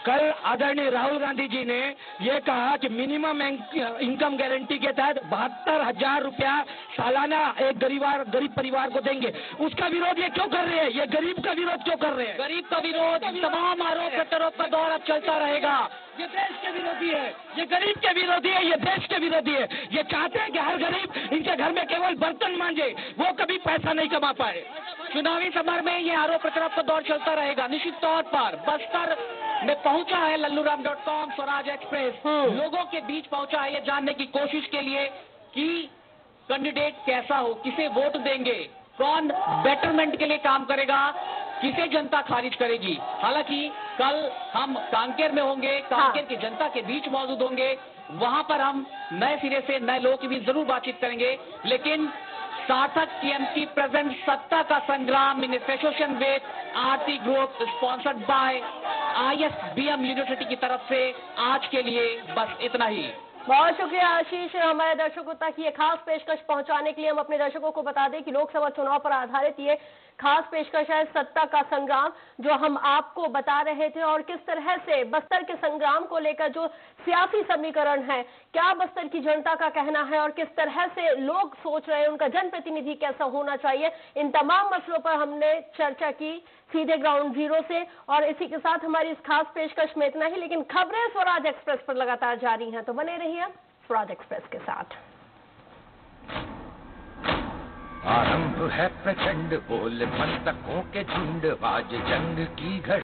कल आदरणीय राहुल गांधी जी ने ये कहा कि मिनिमम इनकम गारंटी के तहत 72,000 रुपया सालाना एक गरीब परिवार को देंगे। उसका विरोध ये क्यों कर रहे हैं? ये गरीब का विरोध क्यों कर रहे हैं? गरीब का विरोध, तमाम आरोप प्रत्यारोप का दौर अब चलता रहेगा। ये देश के विरोधी है, ये गरीब के विरोधी है, ये देश के विरोधी है। ये चाहते हैं कि हर गरीब इनके घर में केवल बर्तन मांजे, वो कभी पैसा नहीं कमा पाए। चुनावी समर में ये आरोप प्रत्यारोप का दौर चलता रहेगा। निश्चित तौर पर बस्तर में पहुंचा है लल्लूराम.com स्वराज एक्सप्रेस, लोगों के बीच पहुंचा है ये जानने की कोशिश के लिए कि कैंडिडेट कैसा हो, किसे वोट देंगे, कौन बेटरमेंट के लिए काम करेगा, किसे जनता खारिज करेगी। हालांकि कल हम कांकेर में होंगे, कांकेर की जनता के बीच मौजूद होंगे, वहां पर हम नए सिरे से नए लोगों की भी जरूर बातचीत करेंगे। लेकिन सार्थक टीएमसी प्रेजेंट सत्ता का संग्राम in association with Aarti group sponsored by ISBM university की तरफ से आज के लिए बस इतना ही। बहुत शुक्रिया आशीष, हमारे दर्शकों तक ये खास पेशकश पहुंचाने के लिए। हम अपने दर्शकों को बता दें कि लोकसभा चुनाव पर आधारित ये खास पेशकश है सत्ता का संग्राम, जो हम आपको बता रहे थे, और किस तरह से बस्तर के संग्राम को लेकर जो सियासी समीकरण है, क्या बस्तर की जनता का कहना है और किस तरह से लोग सोच रहे हैं, उनका जनप्रतिनिधि कैसा होना चाहिए, इन तमाम मसलों पर हमने चर्चा की सीधे ग्राउंड जीरो से। और इसी के साथ हमारी इस खास पेशकश में इतना ही, लेकिन खबरें स्वराज एक्सप्रेस पर लगातार जारी हैं, तो बने रहिए स्वराज एक्सप्रेस के साथ। आरंभ है प्रचंड बोल मंतकों के झुंड, आज जंग की घड़ी।